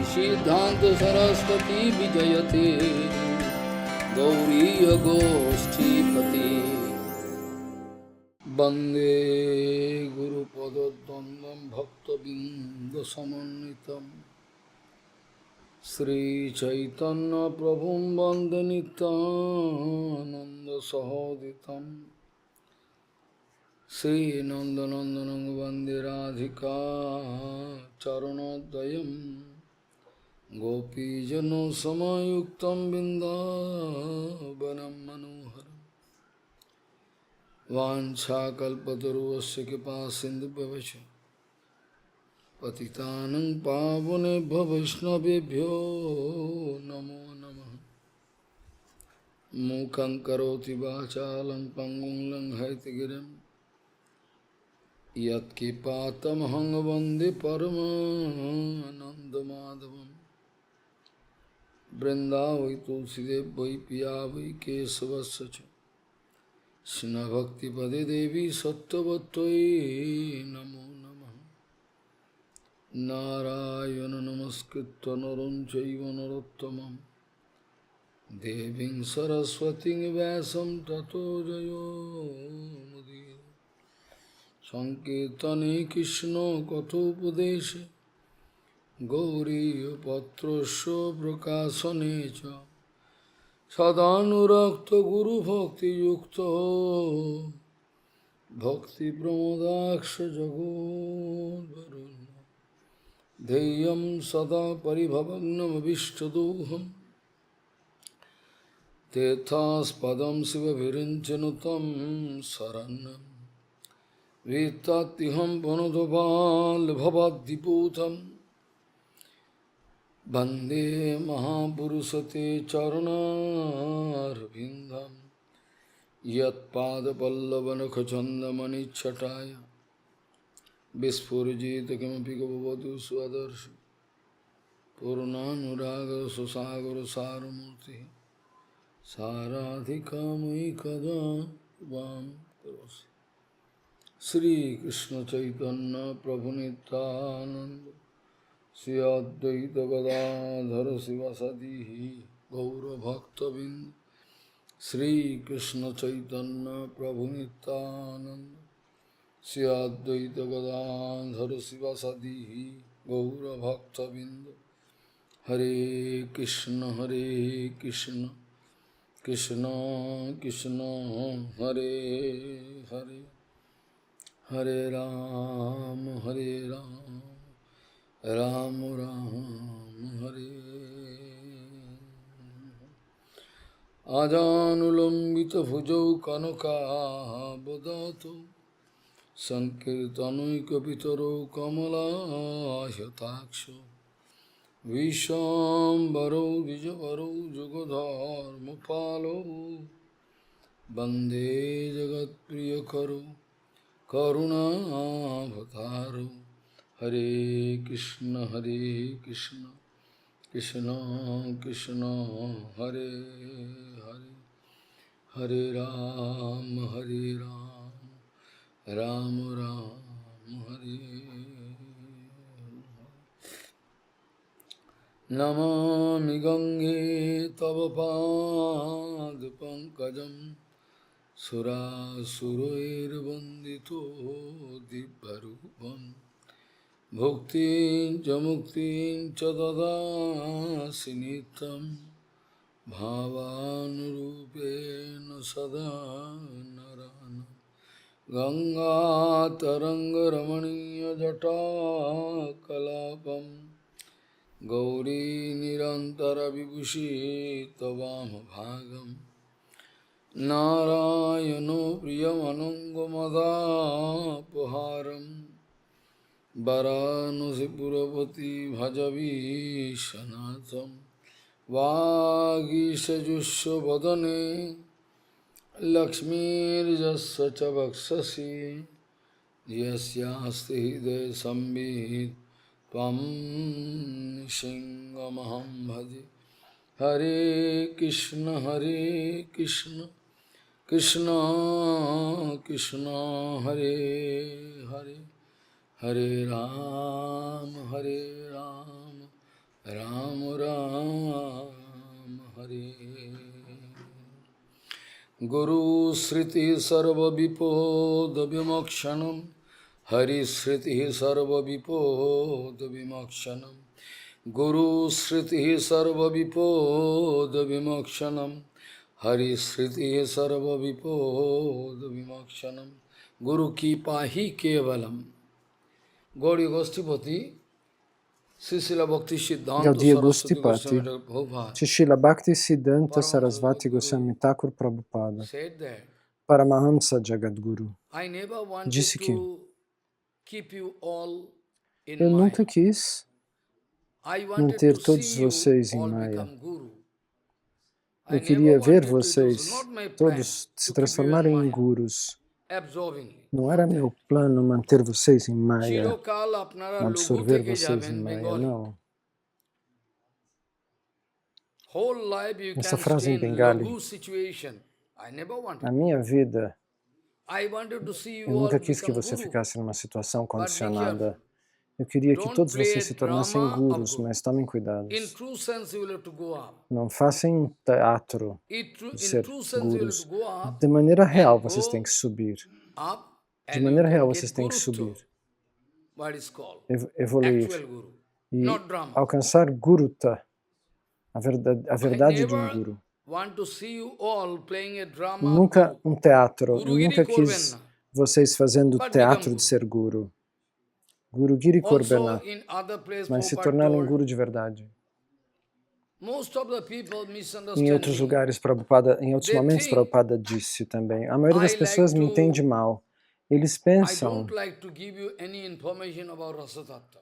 सिद्धांत सरस्वती विजयते गौरी गोष्ठीपति वंदे गुरुपद्वंद्वं भक्तबिंदसमन्वितं श्रीचैतन्य प्रभुं वन्दे नित्यानन्दसहोदितं श्रीनन्दनन्दनं वन्दे राधिका चरणोदयं गोपीजनसमायुक्तं बिन्दावनं मनोहरं वाञ्छाकल्पतरुस्य कृपासिन्धुभ्यश्च पतितानं पावनेभ्यो वैष्णवेभ्यो नमो नमः। मूकं करोति वाचालं पङ्गुं लङ्घयितगिरिं यत्किपातमहं वन्दे परमानन्दमाधवं। वृन्दावै तुलसीदेव वै पिया वै केशवस्य च कृष्णभक्तिपदे देवी सत्त्ववत्त्वयि नमो नमः। नारायण नमस्कृत्य नरं चैव नरोत्तमं देवीं सरस्वतीं व्यासं ततो जयो मुदीरये। संकीर्तने कृष्ण कथोपदेशे गौरीपत्रस्य प्रकाशने च सदानुरक्त गुरुभक्तियुक्तो भक्तिप्रमोदाक्ष जगोद्वरुण्य ध्येयं सदा परिभवग्नमभीष्टदोहं तीर्थास्पदं शिवविरिञ्चनुतं शरणं वित्तात्तिहं पुनदपाल्भवाद्दिपूतं वन्दे महापुरुषते चरणारविन्दं यत्पादपल्लवनखचन्दमणिच्छटाय विस्फुरिजित किमपि गववधू स्वदर्शि पूर्णानुरागर सुसागर सारमूर्ति साराधिकामयि कदा वां करोसि। श्री कृष्ण चैतन्य प्रभु नित्यानंद श्री अद्वैत गदाधर शिवासादि गौरभक्तबिंद श्री कृष्ण चैतन्य प्रभु नित्यानंद श्री अद्वैत गदाधर शिवासादि गौरभक्तबिंद। हरे कृष्ण कृष्ण कृष्ण हरे हरे हरे राम राम राम हरे। आजानुलंबित भुजौ कनकाबदातो संकीर्तनैकपितरो कमलायताक्षो विश्वाम्बरो द्विजवरो जुगधर्मपालो वन्दे जगत्प्रियकरो करुणावतारो। हरे कृष्ण कृष्ण कृष्ण हरे हरे हरे राम राम राम हरे। नमामि गंगे तव पाद पंकजं सुरासुरैर्वन्दितो दिव्यरूपं भुक्तिं च मुक्तिं च ददासि नित्यं भावानुरूपेण सदा नरानं। गंगातरङ्गरमणीयजटाकलापं गौरी निरन्तरविभूषित वामभागं नारायणो प्रियमनङ्गमदापहारं वरानसीपुरपति भजवीशनाथं। वागीशजुष्वदने लक्ष्मीर्यस्य च वक्षसि यस्यास्ति हृदये संवित् त्वं सिंहमहं भजे। हरे कृष्ण कृष्ण कृष्ण हरे हरे हरे Ram Ram Ram Hare. Guru Sriti Sarva Vipoda Vimokshanam Hari Sriti Sarva Vipoda Vimokshanam Guru Sriti Sarva Vipoda Vimokshanam Hari Sriti Sarva Vipoda Vimokshanam Guru Ki Pahi Kevalam. Gauri Gostipati Srila Bhakti Siddhanta Gaudiya Saraswati Gostipati, Goswami Prabhupada Shila Bhakti Siddhanta Sarasvati Goswami Thakur Prabhupada, said that Paramahamsa Jagadguru, I never wanted disse que to keep you all in eu nunca Maya. quis I wanted manter to todos see you vocês em all Maya. become Guru. Eu I queria never ver wanted to, it was vocês not my plan todos se to keep you in transformarem em Maya, gurus. absorbingly. Não era meu plano manter vocês em Maya, চিরকাল আপনারা লঘু absorver থেকে vocês যাবেন em Maya, Bengali. não. Whole life you Essa can frase stay em in Bengali, laghu situation. I never na wanted. minha vida, I wanted to see eu you all nunca quis que become você Guru. ficasse numa situação But be careful. condicionada. Eu queria que Don't todos play vocês a se tornassem drama of gurus, Guru. mas tomem In cuidados. true sense you will have to go up. Não façam um teatro de In ser true sense you will have gurus. to go up De maneira real, and vocês têm go que subir. up De and you maneira can real, get vocês têm que Gurutva, subir, what is called evoluir actual Guru, e not drama. alcançar Guruta, a I verdade de um never guru. want to see you all playing a drama of Nunca Guru. um teatro, eu Gurugiri nunca korben quis na, vocês fazendo but become teatro de Guru. ser guru. Gurugiri Also Korbena, in other place mas se Prabhupada tornarem told, guru de verdade. most of the people Em misunderstand outros me. lugares, Prabhupada, em outros They momentos, think Prabhupada disse também, a maioria das I pessoas like me entende to, mal. Eles I pensam don't like to give you any information about Rasa Tattva.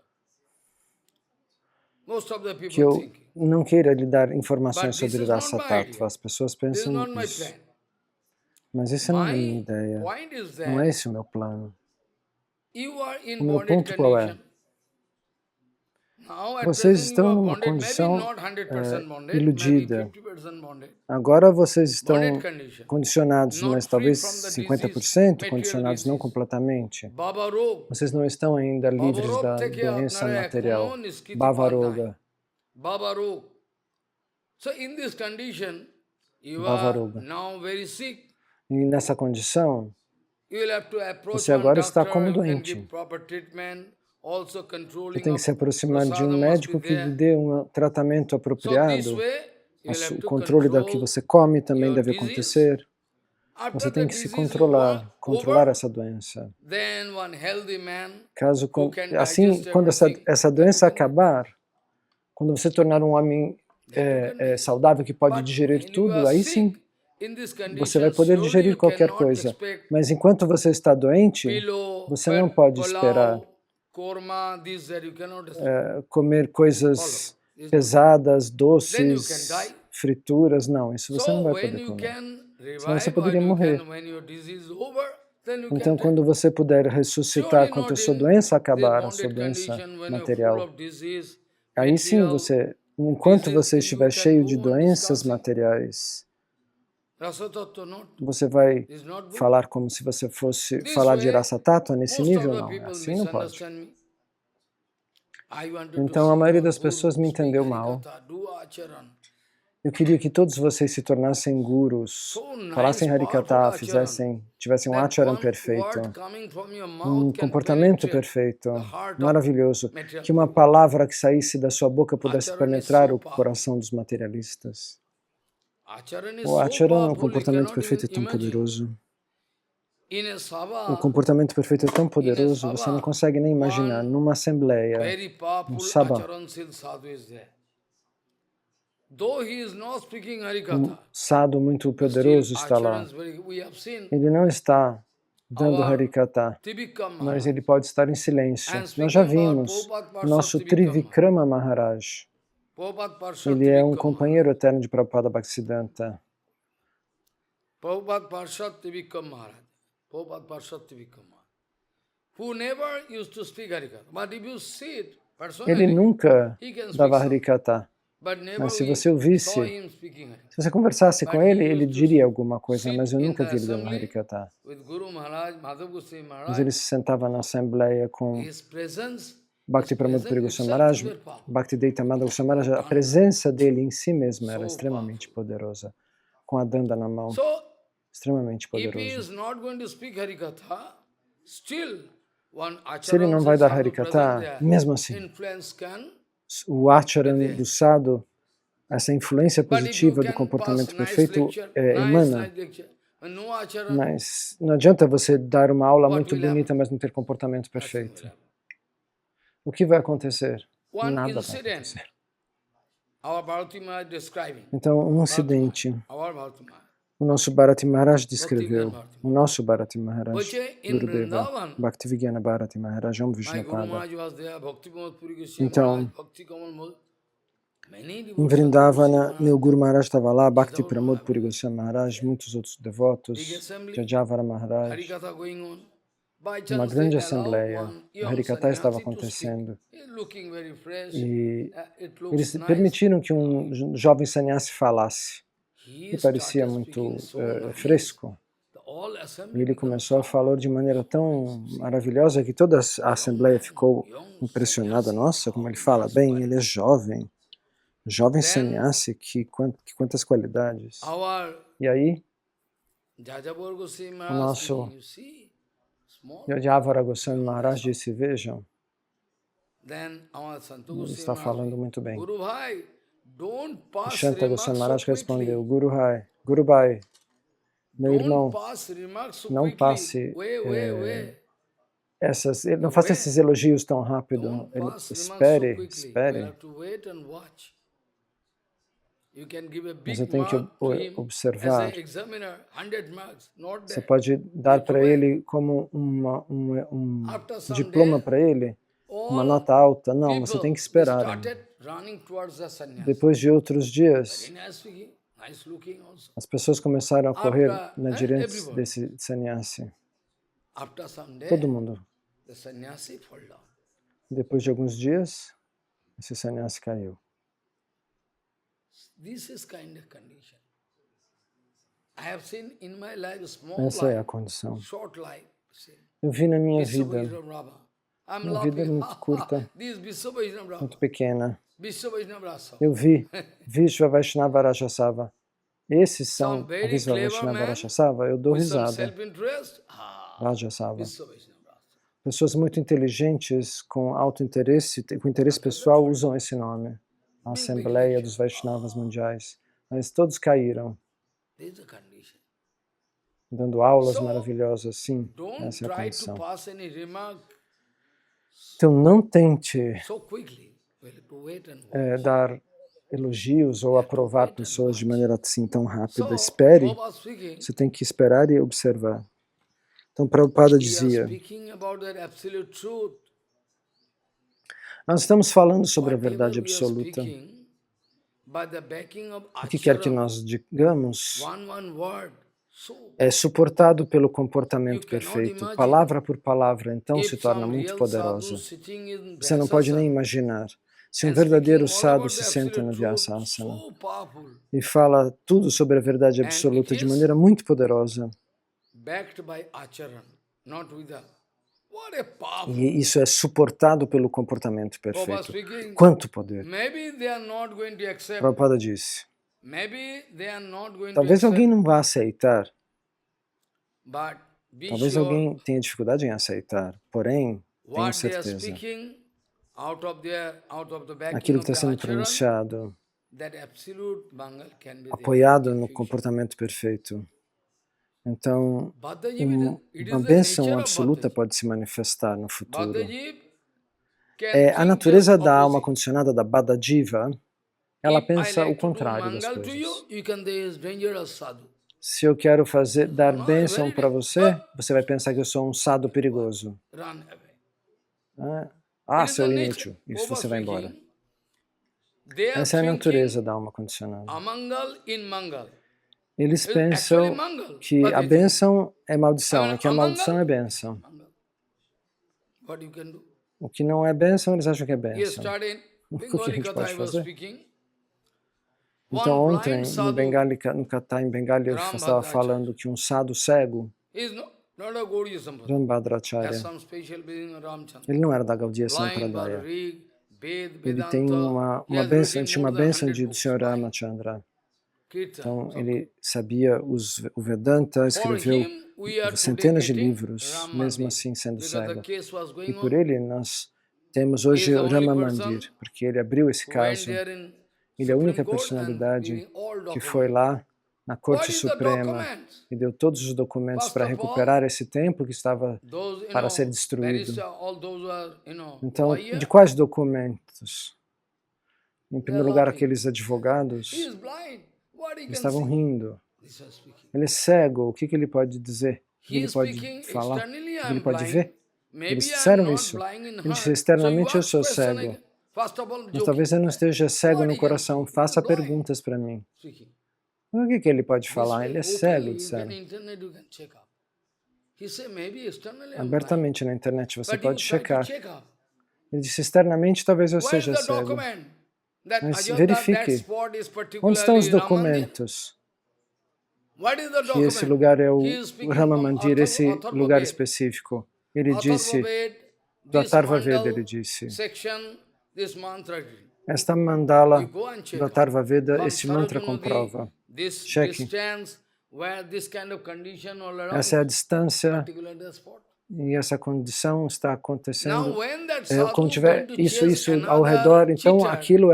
Most of the que people eu think. não queira lhe dar informações But this sobre is not Rasa my idea. Tattva. As pessoas This is pensam not my isso. plan. Mas essa não é a minha My ideia. point is Não é that esse o meu plano. you are in O meu bonded ponto qual é? condition. Now at Vocês present you estão are numa bonded, maybe condição not 100% bonded, maybe iludida. 50% bonded. Agora vocês estão Bonded condition. condicionados, Not mas free talvez from the 50%, disease, condicionados não material disease. completamente. Baba Rog. Vocês não estão ainda livres Baba Rog da থেকে doença আপনারা material. এখনো নিষ্কৃতি Bavaroga. পান নাই। Baba Rog. So in this condition, you are Bavaroga. now very sick. E nessa condição, You will have to approach você one agora está doctor como who can doente. give proper treatment, also Você controlling tem que of se aproximar de prasada um must be médico que lhe there. dê um tratamento So this apropriado. way, you will have O to controle do que control você come também your deve disease. acontecer. After Você the tem que se disease is controlar over, essa doença. then one healthy man Caso who can assim, digest quando everything, essa doença acabar, quando você tornar um homem saudável que pode but digerir when you tudo, are aí sim sick, in this você vai condition, poder surely digerir you qualquer cannot coisa. expect Mas enquanto você está doente, pillow, você não pode esperar pulao, korma, this, that, you cannot expect. comer coisas Follow. pesadas, Then you can doces, die. frituras. Não, isso você não So vai when poder you comer. can Senão você revive, poderia when you morrer. can, when your disease is over, then you Então, can quando você puder ressuscitar, surely quando a not sua in doença this acabar, a sua bonded doença condition, when you're full material, of disease, aí sim material você, enquanto disease, você then you estiver can cheio de go on doenças discussing. materiais, Rasa Tattva not. você vai Is not good. falar como se você fosse This falar de way, Rasa Tattva nesse most of nível? the Não, people assim não pode. misunderstand me. I wanted to Então, see a maioria all das Guru, pessoas me speak entendeu mal. Harikatha, do acharan. Eu queria que todos vocês se tornassem gurus, So nice, falassem powerful Harikatha, acharan. tivessem um That acharan one perfeito, word coming from your um mouth can comportamento penetrate perfeito, the heart of maravilhoso, material que uma people. palavra que saísse da sua boca pudesse Acharan is penetrar so o powerful. coração dos materialistas. Acharan is O so acharan, o powerful, you comportamento cannot perfeito é even tão imagine. poderoso. In a O sabha, comportamento perfeito é tão poderoso, você não sabha, consegue nem imaginar. one Numa assembleia, very powerful sabha, acharanshil sadhu is there. Though he is not speaking um Harikatha, sadhu muito but still poderoso está lá. acharan is very, we have seen Ele não está dando our Harikatha, Tivikam mas Maharaj. ele pode estar em silêncio. And Nós já speaking about vimos Prabhupada o Parshad nosso Tivikam Maharaj. Trivikrama Maharaj. Prabhupada Parshad Ele é um Tivikam companheiro Maharaj. eterno de Prabhupada Bhaktisiddhanta. Prabhupada Parshad Tivikam Maharaj. Prabhupada Parshad Tivikam Maharaj. Who never used to speak Harikatha. But if you see it Ele personally, nunca he can speak dava some. Harikatha, But never mas se we você saw ouvisse, him speaking Harikatha. se você conversasse com But he ele, ele used to diria alguma coisa, sit mas eu in nunca the vi ele dando assembly Harikatha. with Guru Maharaj, Madhav Goswami Mas Maharaj. ele se sentava na assembleia com His presence Bhakti Pramod Puri Goswami Maharaj, Bhakti Deitamada Goswami Maharaj, a presença dele em si mesma era extremamente poderosa, com a danda na mão, extremamente poderoso. Se ele não vai dar Harikatha, mesmo assim, o acharan do sadhu, essa influência positiva do comportamento perfeito emana. Mas não adianta você dar uma aula muito bonita, mas não ter comportamento perfeito. O que vai acontecer? Nada vai acontecer. Então, um incidente, o nosso Bharati Maharaj descreveu, o nosso Bharati Maharaj, Gurudeva, Bhaktivigyan Bharati Maharaj, Om Vishnapada. Então, em Vrindavana, meu Guru Maharaj estava lá, Bhakti Pramod Puri Goswami Maharaj, muitos outros devotos, Jajavara Maharaj, uma grande assembleia, o Harikatha estava acontecendo, e eles permitiram que um jovem sannyasi falasse, que parecia muito fresco, e ele começou a falar de maneira tão maravilhosa que toda a assembleia ficou impressionada. Nossa, como ele fala bem, ele é jovem sannyasi, que quantas qualidades. E aí, o nosso Jajavara Goswami Maharaj disse, vejam, ele está falando muito bem. Shanta Goswami Maharaj respondeu, Guru Bhai, meu irmão, não passe não faça esses elogios tão rápido. Espere. Você tem que observar. Você pode dar para ele como um diploma para ele, uma nota alta. Não, você tem que esperar. Depois de outros dias, as pessoas começaram a correr na direção desse sannyasi. Todo mundo. Depois de alguns dias, esse sannyasi caiu. Essa é a condição. Eu vi na minha vida é muito curta, muito pequena. Eu vi Vishva Vaishnava Rajasava. Esses são a Vishva Vaishnava Rajasava. Eu dou risada. Rajasava. Pessoas muito inteligentes, com alto interesse, com interesse pessoal, usam esse nome. A Assembleia dos Vaishnavas Mundiais. Mas todos caíram. Dando aulas maravilhosas, sim. Essa é a condição. Então não tente dar elogios ou aprovar pessoas de maneira assim tão rápida. Espere. Você tem que esperar e observar. Então Prabhupada dizia, nós estamos falando sobre a verdade absoluta. O que quer que nós digamos é suportado pelo comportamento perfeito, palavra por palavra, então se torna muito poderosa. Você não pode nem imaginar. Se um verdadeiro sadhu se senta no Vyasasana e fala tudo sobre a verdade absoluta de maneira muito poderosa, e isso é suportado pelo comportamento perfeito. Quanto poder! Prabhupada disse, talvez alguém não vá aceitar, talvez alguém tenha dificuldade em aceitar, porém, tenho certeza, aquilo que está sendo pronunciado, apoiado no comportamento perfeito, então, uma bênção absoluta pode se manifestar no futuro. A natureza da alma condicionada da Badajiva, ela pensa o contrário das coisas. Se eu quero dar bênção para você, você vai pensar que eu sou um sadhu perigoso. Seu inútil, isso você vai embora. Essa é a natureza da alma condicionada. Eles pensam que a bênção é maldição, e que a maldição é bênção. O que não é bênção, eles acham que é bênção. O que a gente pode fazer? Então, ontem, no Katha em Bengali, eu estava falando que um sadhu cego, not a Gaudiya Sampradaya. Has Rambhadracharya. some special being Ramchandra. Ele não era da Gaudiya Blind, Sampradaya. Rig, Ved, Ele tem Vedanta. uma bênção, tinha uma More than bênção 100 do books. Sr. Blind. Ramachandra. Kirtan. Então, ele sabia o Vedanta, For escreveu him, we are centenas de dedicating livros, Ram mesmo Mandir, assim sendo because the cego. case was going E por on. ele nós temos He is hoje the o only Rama person Mandir, porque ele abriu esse who went caso. there in Ele é a única Supreme Court and personalidade giving all que foi documents. lá na Corte What is the Suprema document? e deu todos os documentos First para of all, recuperar esse templo que estava those, para ser destruído. barrister, all those are, Então, lawyer, de quais documentos? Em they are primeiro lugar, laughing. aqueles advogados He is blind. What he can estavam see? rindo. This is speaking. Ele é cego, o que ele pode dizer? O que He ele is pode speaking falar? O externally, que I ele am pode blind. ver? Maybe Eles I am disseram not isso. blind in Ele heart. disse, So you externamente eu ask sou question cego. again. First of all, Mas joking. talvez ele não esteja cego What no he can coração. see? Faça He is blind. perguntas para mim. Speaking. O que ele pode This falar? way, Ele é openly, cego, you can disseram. internet, you can check up. He said, maybe externally I'm blind. Abertamente na internet você But you pode try to checar. check up. Ele disse, externamente talvez eu Where is seja the cego. document? That Mas Ajodhya, that verifique. spot is Onde estão os particularly Ram Mandir? documentos? What is the Que esse document? lugar é o He is speaking Rama from Mandir, esse Atharva lugar Ved. específico. Ele disse, Atharva Ved, do this Atharva Veda, mandal ele disse, section, this mantra. esta You mandala go and check do out. Atharva Veda, From este mantra Sarojini Nadi, comprova. this Cheque. distance where this kind of condition all around, Essa é a distância particular the spot. e essa condição está Now acontecendo. when that Quando sadhu tiver going to isso chase ao redor, another então cheater, aquilo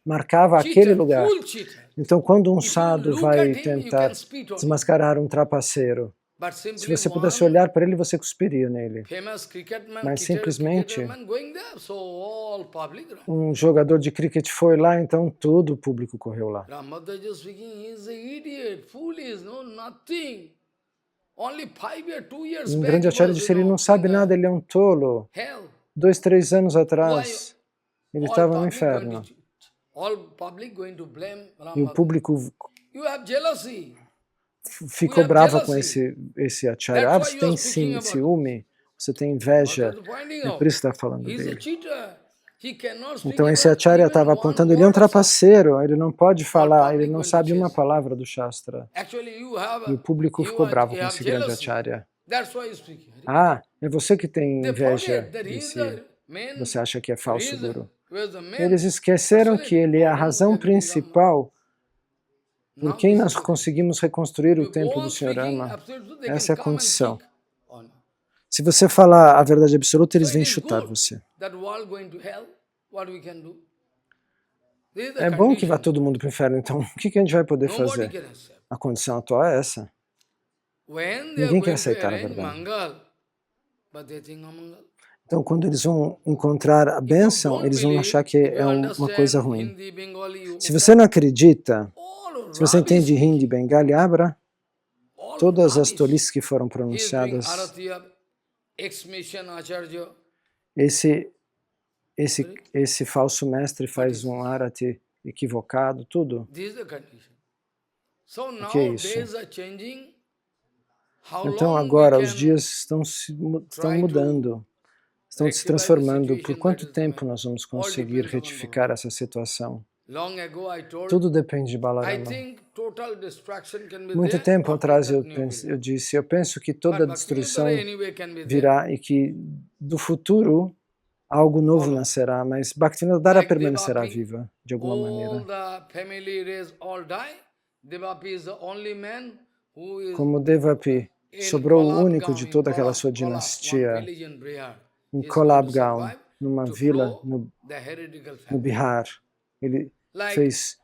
marcava aquele cheater, lugar. full cheater. Então, quando um If you sadhu look vai at him, you tentar can spit on him. desmascarar um trapaceiro, But se simply você pudesse one olhar para ele, você cuspiria nele. famous cricketman, Mas simplesmente cricketerman going there, so all public. um jogador de cricket foi lá, então todo o público correu lá. Rambhadracharya speaking, he is an idiot, foolish, no nothing. Only 5 years, 2 years Um back, grande he acharya was, disse, ele não sabe nada, ele é um tolo. hell. 2, 3 anos atrás, ele All estava no public going inferno. all public going to blame E o Rambhadracharya. público You have jealousy. ficou have bravo com jealousy. esse acharya. That's Você why you tem are speaking about ciúme, você tem inveja. What are you finding É out? por isso que está falando He is a dele. cheater. He cannot speak Então esse even acharya estava one apontando, ele é um word of Shastra. trapaceiro, ele não pode falar, ele não going to sabe uma chase. palavra do Shastra. Actually, you have E o público you ficou are- bravo you com have esse grande jealousy. acharya. That's why you speak. Ah, é você que tem They inveja forget that he de is si. the main Você acha que é falso, reason. Guru. Where's the main Eles esqueceram que ele é a razão principal por Now quem this nós is the- conseguimos reconstruir o You templo go do on Senhor speaking Rama. absolute, they Essa é can a come and condição. kick on you. Se você falar a verdade absoluta, eles So vêm it is chutar good você. that world going to hell. What we can do? This is the É bom que vá condition. todo mundo para o inferno, então o que a gente vai poder Nobody fazer? can accept. A condição atual é essa. When they are Ninguém quer going to aceitar a arrange verdade. Mangal, but they think Amangal. Então, quando eles vão encontrar a bênção, eles vão achar que é uma coisa ruim. Hindi, Bengali, Se você não acredita, all se você entende rubbish, Hindi, Bengali, abra all todas as rubbish. tolices que foram He is doing pronunciadas. arati of ex-mission Acharya. Esse falso mestre faz um arati equivocado, tudo. This is the condition. So now que é isso? days are changing. How Então long agora we os can dias estão mudando, estão se transformando. Por quanto tempo nós vamos conseguir retificar essa situação? Long ago I told, Tudo depende de I Balarama. think total destruction can be Muito there tempo after atrás that new building. eu disse, eu penso que toda But destruição Bhaktivinoda anyway can be there. virá e que do futuro algo novo nascerá, mas Bhaktivinoda Like permanecerá Devapi, viva de alguma All maneira. the family race all die. Devapi is the only man who is Como Devapi in sobrou o Kolab único Gaon, de in toda aquela Kolab, sua Kolab, one dinastia village in Bihar. em He is Kolab going to Gaon, survive numa to vila grow the heretical no family. Bihar. Ele Like fez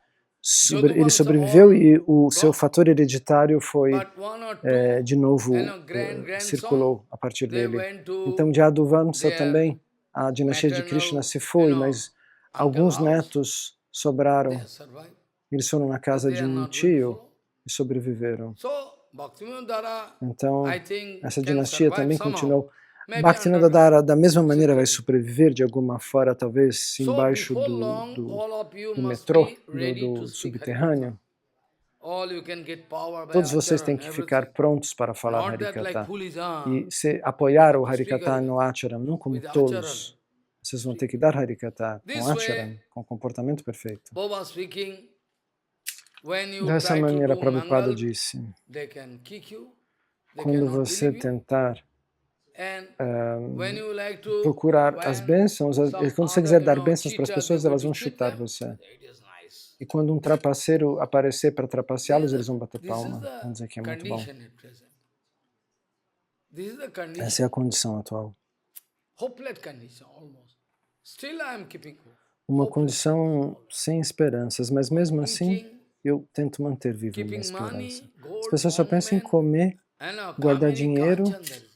ele Yaduvamsa sobreviveu all e o seu gone, fator hereditário foi but one or two, de novo grandson, circulou a partir they dele. went to Então de Aduvamsa their também a dinastia de maternal, Krishna se foi, mas alguns uncle house. netos sobraram. They survived. Eles foram na casa They de are um not going to tio follow. e sobreviveram. So, Bhaktivinoda, Então I think, essa can dinastia survive também somehow. continuou. Maybe Bhaktivinoda under da mesma maneira vai security. sobreviver de alguma forma, talvez So, embaixo before long, all of you do must metrô, be ready do to speak subterrâneo. All you can get power by Todos vocês têm acharan, que ficar everything. prontos para falar Not that like Harikata. foolish, E apoiar o to speak Harikata Harikata. no Acharam, não como With tolos. acharan. Vocês vão ter que dar Harikata This com Acharam, way, com comportamento perfeito. Boba speaking, when you Dessa try to maneira, do Prabhupada Mangal, disse, they can kick you. quando cannot você believe you. tentar And when you like to, procurar as bênçãos, some quando você other, quiser dar bênçãos para as cheater, pessoas, they go elas to vão cheat chutar them, você. it is nice. E quando um trapaceiro aparecer para trapaceá-los, eles vão bater This is palma. Vão dizer que é muito bom. condition at present. This is the condition. Essa é a condição atual. Hopeless condition almost. Still I am keeping hope. Uma condição sem esperanças, mas mesmo assim eu tento manter viva a minha Keeping money, esperança. As gold, pessoas só pensam em ornament, comer, and guardar Kamini dinheiro, Kanchan, there is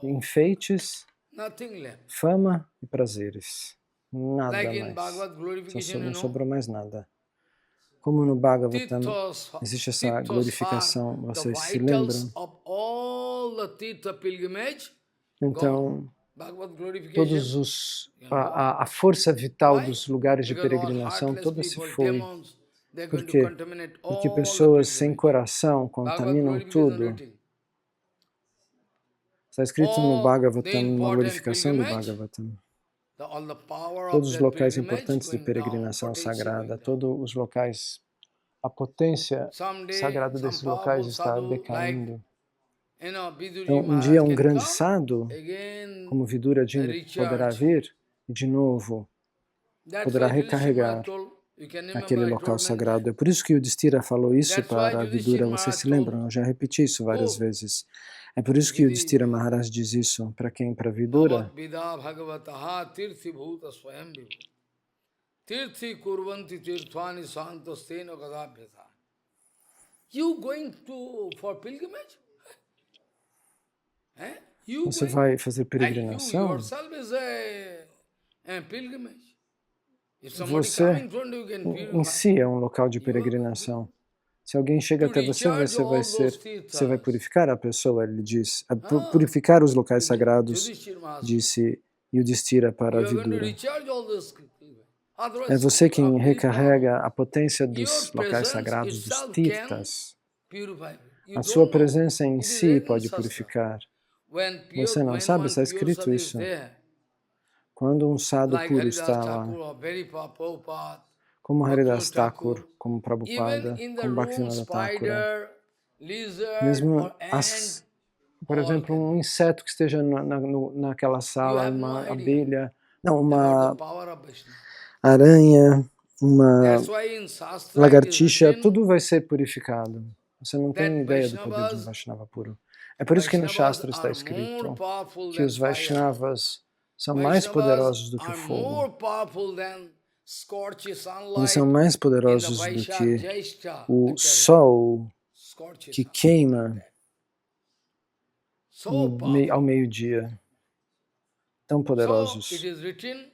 enfeites, nothing left. fama e prazeres. Nada Like in mais. Bhagavad glorification, Não sobrou mais nada. Como no Bhagavatam Tirthas, existe essa Tirthas glorificação, are the vocês se vitals lembram? of all the Tirtha pilgrimage. Então, Bhagavad glorification. todos os a força vital dos lugares de Because all peregrinação heartless toda se people, foi. demons, they're Por going to quê? contaminate Porque all the pessoas sem pilgrimage. coração Bhagavad contaminam glorification tudo. written. Está escrito no All the Bhagavatam, numa important glorificação do pilgrimage, Bhagavatam. all the power of Todos os that locais pilgrimage importantes de going down, peregrinação potency sagrada, going down. todos os locais, a potência Someday, sagrada some desses locais powerful está sadhu, like, decaindo. Vidurji Então, um Maharaj dia um can grande come, sadhu, again como Viduraji poderá recharge. vir e de novo That's poderá why Yudhishthira recarregar Maharaj told, you can remember, aquele I local told many sagrado. É times. por isso que o Yudhishthira falou isso That's why para Yudhishthira Vidura. Vocês Maharaj se lembram? Eu já repeti isso várias Oh, vezes. É por isso que o Yudhishthira Maharaj diz isso. Para quem? Para Vidura. Bhavat Vida Bhagavataha Tirthi Bhuta Swayam Vibhu. Tirthi Kurvanti Tirthvani Santostena Gadabhyata. You going for pilgrimage? You Você going? vai fazer And you peregrinação? yourself is a pilgrimage. If somebody Você come in front, you can em purify. si é um local de You are peregrinação. Se alguém chega to até você, recharge all those você vai tirthas. purificar a pessoa, ele diz. Purificar os locais sagrados, Yudhishthira Maharaj. disse Yudhishthira para You are going to Vidura. recharge all those pilgrims. É Otherwise, você quem you are recarrega a potência Your dos locais presence sagrados, dos itself can tirtas. purify. You A don't sua know. presença em It is si written in pode Shastra. purificar. When Você não sabe, está one pure escrito sadhu is isso. there, Quando um sadhu like puro Haridas está Thakur lá, or Prabhupada, como Haridas Bhaktivinoda Thakur, Thakur, como Prabhupada, even in the como room, Bhaktivinoda Thakura, spider, lizard mesmo or ant, por all exemplo, can. um inseto que esteja naquela You sala, have no uma idea abelha, não, about uma the power of Vaishnava. aranha, uma That's why in Shastra it is lagartixa, written tudo vai ser purificado. Você não tem that ideia do poder de um Vaishnavas, Vaishnava puro. É por isso que no Vaishnavas Shastra está are more escrito powerful que than os fire. Vaishnavas são mais Vaishnavas poderosos do que o are fogo. more powerful than scorched Eles sunlight são mais in the poderosos do Vaishya que Jyeshta o period. sol Scorched que sun. queima So powerful. ao meio-dia. Tão So poderosos. it is written,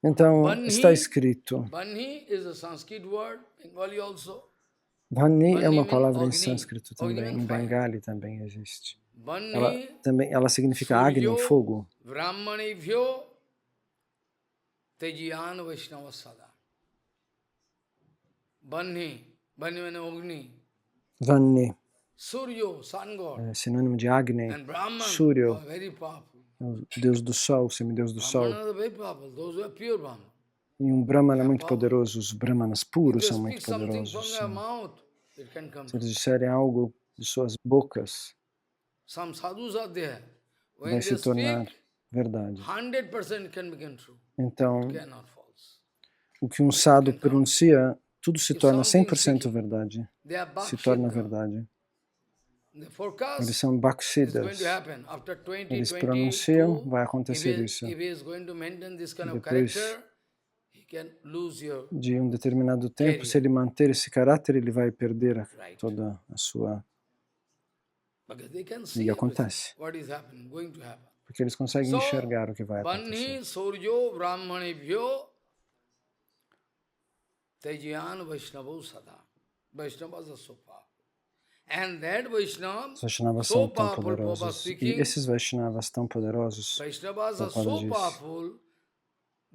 Então, está Banhi, Escrito. Banhi is a Sanskrit word, Bengali also. Bhani é Banhi uma means palavra em Agni. sânscrito Agni também, means em fire. Bengali também existe. Banhi, Ela significa Agni, Suryo, fogo. Brahmanibhyo, Tejiyan Vaishnava Sada. Banhi, Banhi means Agni. Vani Suryo, sun god. é sinônimo de Agni. And Brahman, Suryo, are very powerful. o deus do sol, semideus do sol. Brahmanas are very powerful. Those who are pure Brahman. E um Brahmana muito poderoso, os Brahmanas If puros they são speak muito something from poderosos. their Sim. mouth, it can come Se eles true. disserem algo de suas bocas, Some sadhus are there. When vai they se tornar speak, verdade. 100% can become true. Então, Cannot false. o que um sadhu pronuncia, tudo se If torna something 100% speaking, verdade. they are Se torna Bhakshita. verdade. The Eles forecast são is going Bhakshidas. to happen after Eles pronunciam, 2022. vai acontecer isso. If he is going to maintain this kind of Depois character, he can lose your de um determinado tempo, career. se ele manter esse caráter, ele vai perder Right. toda a sua... Because they can E see everything, acontece. what is happening, going to happen. Porque eles conseguem So, enxergar o que vai acontecer. Banhi Suryo Brahmanibhyo Tejiyan Vaishnavo Sada. Vaishnavas are so powerful. And that Vaishnava, Os Vaishnavas so são tão powerful, Prabhupada poderosos. E speaking, esses Vaishnavas tão poderosos, Vaishnavas are Prabhupada so diz, powerful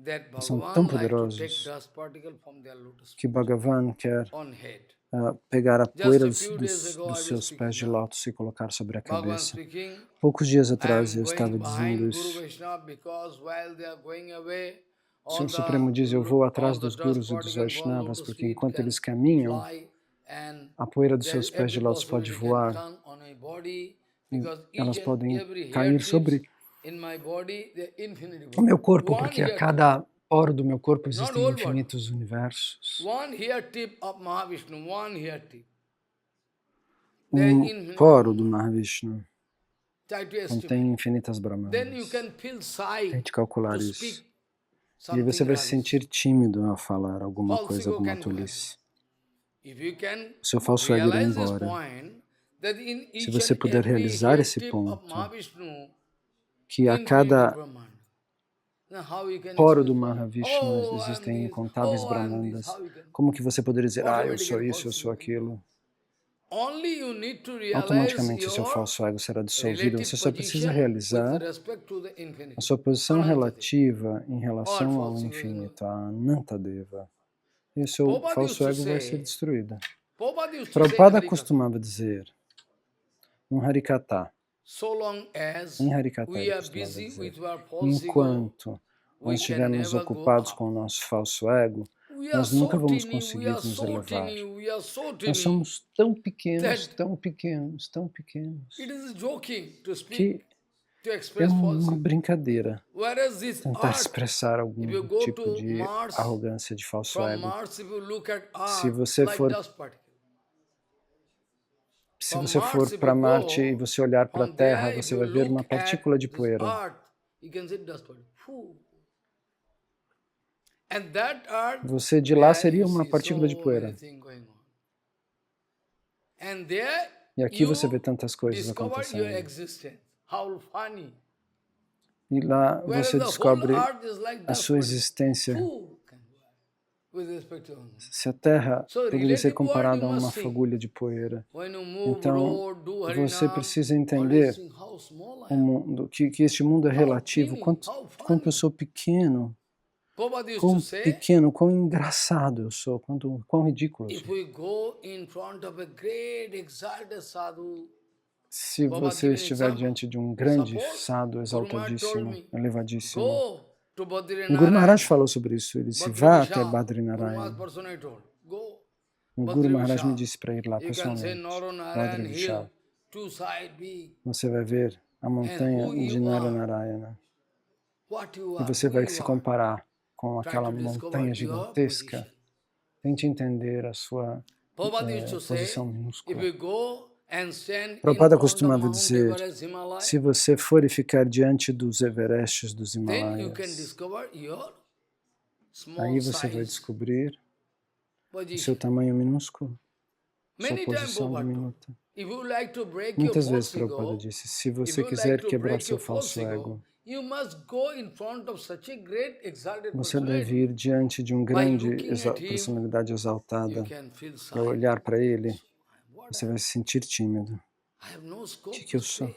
that são tão Bhagavan like to take poderosos dust particle from their lotus que Bhagavan quer on head. pegar a Just poeira a few days ago I dos was seus speaking pés de now. lótus e colocar sobre a Bhagavan cabeça. speaking, Poucos dias I atrás eu am estava going dizendo behind Guru isso. Vaishnava because while they are going away, O all Senhor Supremo diz, eu vou atrás the dos dust gurus e dos particles from Vaishnavas, lotus porque feet enquanto can eles caminham, fly A poeira dos seus pés de lótus pode voar e elas podem cair sobre o meu corpo, porque a cada poro do meu corpo existem infinitos universos. Um poro do Mahavishnu contém infinitas brahmanas. Tente calcular isso. E você vai se sentir tímido ao falar alguma coisa, alguma tolice. O seu falso ego irá embora. Se você puder realizar esse ponto, que a cada poro do Mahavishnu existem incontáveis brahmanas, como que você poderia dizer, eu sou isso, eu sou aquilo? Automaticamente o seu falso ego será dissolvido. Você só precisa realizar a sua posição relativa em relação ao infinito, a Anantadeva. E o seu falso ego vai ser destruído. Prabhupada costumava dizer, no Harikata, em Harikata ele costumava dizer, enquanto nós estivermos ocupados com o nosso falso ego, nós nunca vamos conseguir nos elevar. Nós somos tão pequenos, tão pequenos, tão pequenos, que é uma brincadeira tentar expressar algum tipo de arrogância, de falso ego. Se você for para Marte e você olhar para a Terra, você vai ver uma partícula de poeira. Você de lá seria uma partícula de poeira. E aqui você vê tantas coisas acontecendo. E lá você descobre a sua existência. Se a Terra poderia ser comparada a uma fagulha de poeira, então você precisa entender o mundo, que este mundo é relativo, quanto eu sou pequeno. Quão pequeno, quão engraçado eu sou, quão ridículo eu sou. Se você estiver diante de um grande sadhu exaltadíssimo, elevadíssimo, o Guru Maharaj falou sobre isso, ele disse, vá até Badrinarayana. O Guru Maharaj me disse para ir lá pessoalmente, Badri Vishal. Você vai ver a montanha de Naranarayana e você vai se comparar com aquela montanha gigantesca. Tente entender a sua posição minúscula. Prabhupada costumava dizer, se você for e ficar diante dos Everestes dos Himalaias, aí você vai descobrir o seu tamanho minúsculo, sua posição diminuta. Muitas vezes Prabhupada disse, se você quiser quebrar seu falso ego, você deve ir diante de um grande personalidade exaltada para olhar para ele, você vai se sentir tímido. O que eu sou?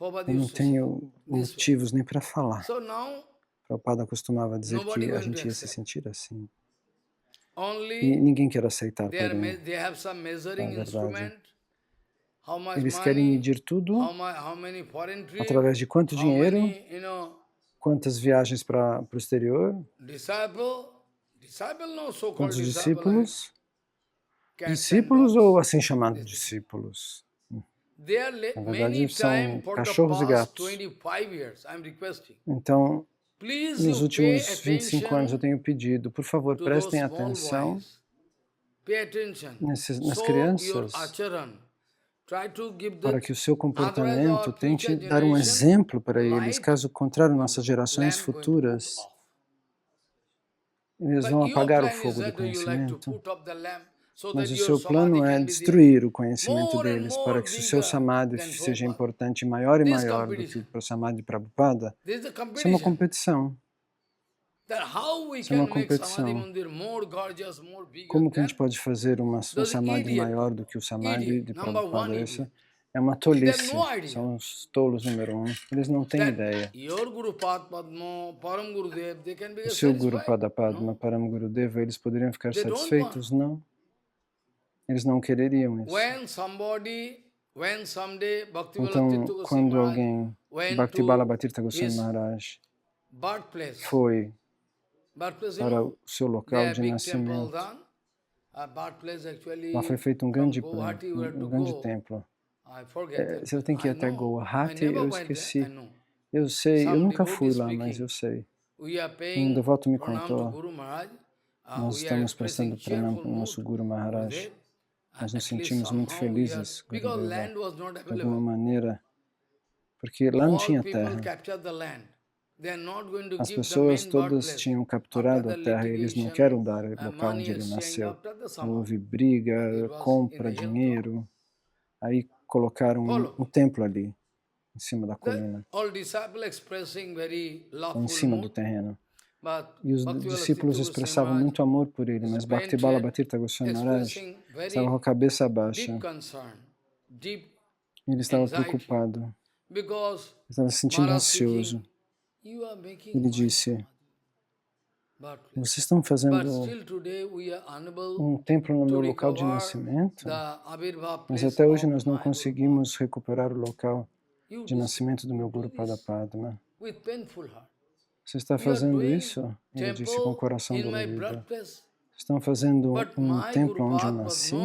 Eu não tenho motivos nem para falar. Prabhupada costumava dizer que a gente ia se sentir assim. E ninguém quer aceitar, porém, na verdade. Eles querem medir tudo através de quanto dinheiro, quantas viagens para o exterior, quantos discípulos, ou assim chamados discípulos. Na verdade, são cachorros e gatos. Então, nos últimos 25 anos eu tenho pedido, por favor, prestem atenção nas crianças, para que o seu comportamento tente dar um exemplo para eles. Caso contrário, nossas gerações futuras, eles vão apagar o fogo do conhecimento. Mas o seu plano é destruir o conhecimento deles, para que se o seu samadhi seja importante, maior e maior do que o samadhi de Prabhupada, isso é uma competição. Isso é uma competição. Como que a gente pode fazer um samadhi maior do que o samadhi de Prabhupada? Isso é uma tolice. São os tolos número 1. Eles não têm ideia. O seu Guru Padma, Param Gurudeva, eles poderiam ficar satisfeitos? Não. Eles não quereriam isso. Então, quando alguém, Bhakti Bala Bhatirtha Goswami Maharaj, foi para o seu local de nascimento, Lá foi feito um grande templo. Você tem que ir até Guwahati, eu esqueci. Eu sei, eu nunca fui lá, mas eu sei. Um devoto me contou, nós estamos prestando pranam para o nosso Guru Maharaj. Nós nos sentimos muito felizes, Gurudeva, de alguma maneira, porque lá não tinha terra. As pessoas todas tinham capturado a terra e eles não querem dar o local onde ele nasceu. Houve briga, compra, dinheiro. Aí colocaram um templo ali, em cima da colina, ou em cima do terreno. E os discípulos expressavam muito amor por ele, mas Bhakti Balabatirtha Goswami Maharaj estava com a cabeça baixa. Ele estava preocupado, estava se sentindo ansioso. Ele disse, vocês estão fazendo um templo no meu local de nascimento, mas até hoje nós não conseguimos recuperar o local de nascimento do meu Guru Pada Padma. Você está fazendo isso? Ele disse com o coração dolorido. Estão fazendo um templo onde eu nasci?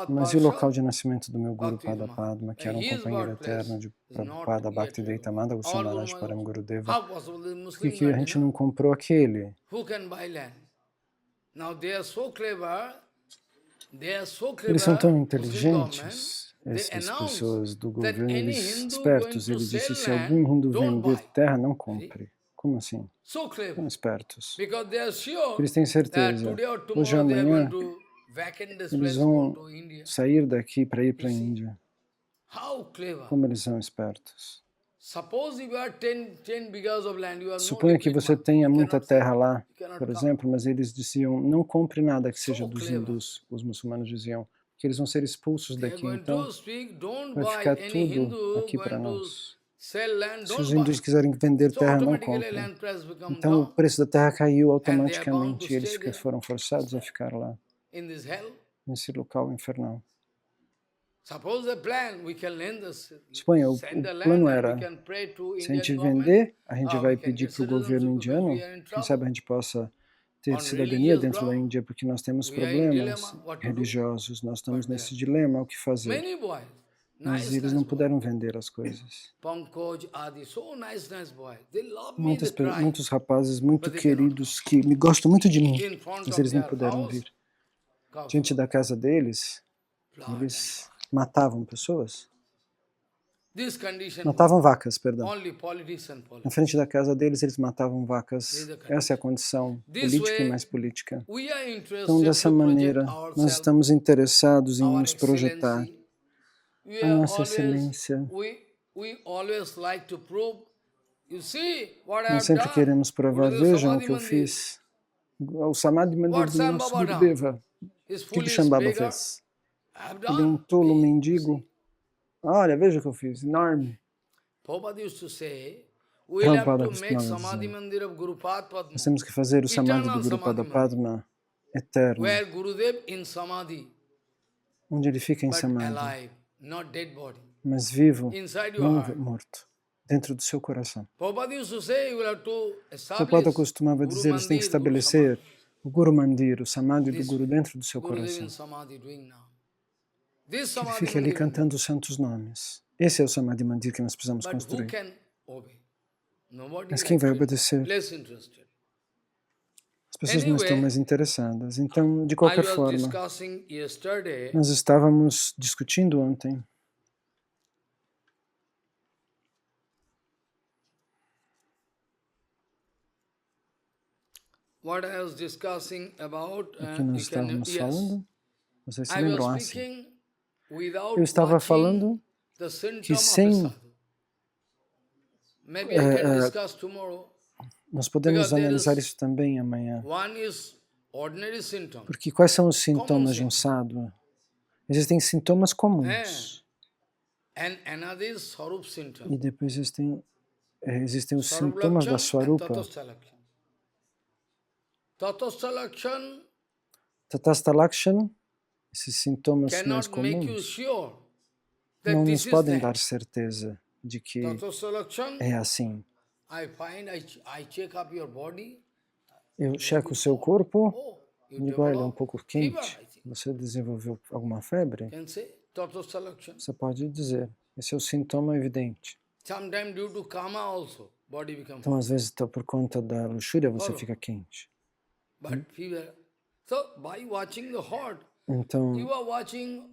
Mas e o local de nascimento do meu Guru Pada Padma, que era um companheiro eterno de Prabhupada Bhaktidaitamada Goswami Maharaj Param Gurudeva? Por que a gente não comprou aquele? Eles são tão inteligentes, essas pessoas do governo, eles espertos. Ele disse, se algum hindu vender terra, não compre. Como assim? São espertos. Eles têm certeza. Hoje ou amanhã, eles vão sair daqui para ir para a Índia. Como eles são espertos. Suponha que você tenha muita terra lá, por exemplo, mas eles diziam, não compre nada que seja dos hindus, os muçulmanos diziam, que eles vão ser expulsos daqui, então vai ficar tudo aqui para nós. Se os hindus quiserem vender terra, não comprem. Então o preço da terra caiu automaticamente e eles foram forçados a ficar lá, nesse local infernal. Suponha, o plano era, se a gente vender, a gente vai pedir para o governo indiano, quem sabe a gente possa ter cidadania dentro da Índia, porque nós temos problemas religiosos, nós estamos nesse dilema, o que fazer. Mas eles não puderam vender as coisas. Muitos rapazes muito queridos que me gostam muito de mim, mas eles não puderam vir. Diante da casa deles, eles matavam pessoas. Matavam vacas, perdão. Na frente da casa deles, eles matavam vacas. Essa é a condição política e mais política. Então, dessa maneira, nós estamos interessados em nos projetar. A nossa excelência. Nós sempre queremos provar. Vejam o que eu fiz. O Samadhi Mandir do nosso Gurudeva. O que Shambhava fez? Ele é um tolo mendigo. Olha, veja o que eu fiz. Enorme. Prabhupada costumava dizer, nós temos que fazer o Samadhi do Guru Pada Padma eterno. Onde ele fica em Samadhi. Mas vivo, não morto, dentro do seu coração. Prabhupada costumava dizer, você tem que estabelecer o Guru Mandir, o Samadhi do Guru dentro do seu coração. Que ele fique ali cantando os santos nomes. Esse é o Samadhi Mandir que nós precisamos construir. Mas quem vai obedecer? As pessoas não estão mais interessadas. Então, de qualquer forma, nós estávamos discutindo ontem o que nós estávamos falando. Vocês se lembram assim? Eu estava falando que sem... nós podemos analisar isso também amanhã. Porque quais são os sintomas de um sadhu? Existem sintomas comuns. E depois existem os sintomas da Swarupa. Tatastha Lakshan, esses sintomas mais comuns, não nos podem dar certeza de que é assim. Eu checo o seu corpo, you Digo, olha, é um develop pouco fever, quente. I think. Você desenvolveu alguma febre? Can say Tattva Lakshan. Você pode dizer. Esse é o sintoma evidente. Sometimes due to karma also, body become Então, hot. às vezes, por conta da luxúria, você Follow. fica quente. But fever. So by watching the hot, Então, you are watching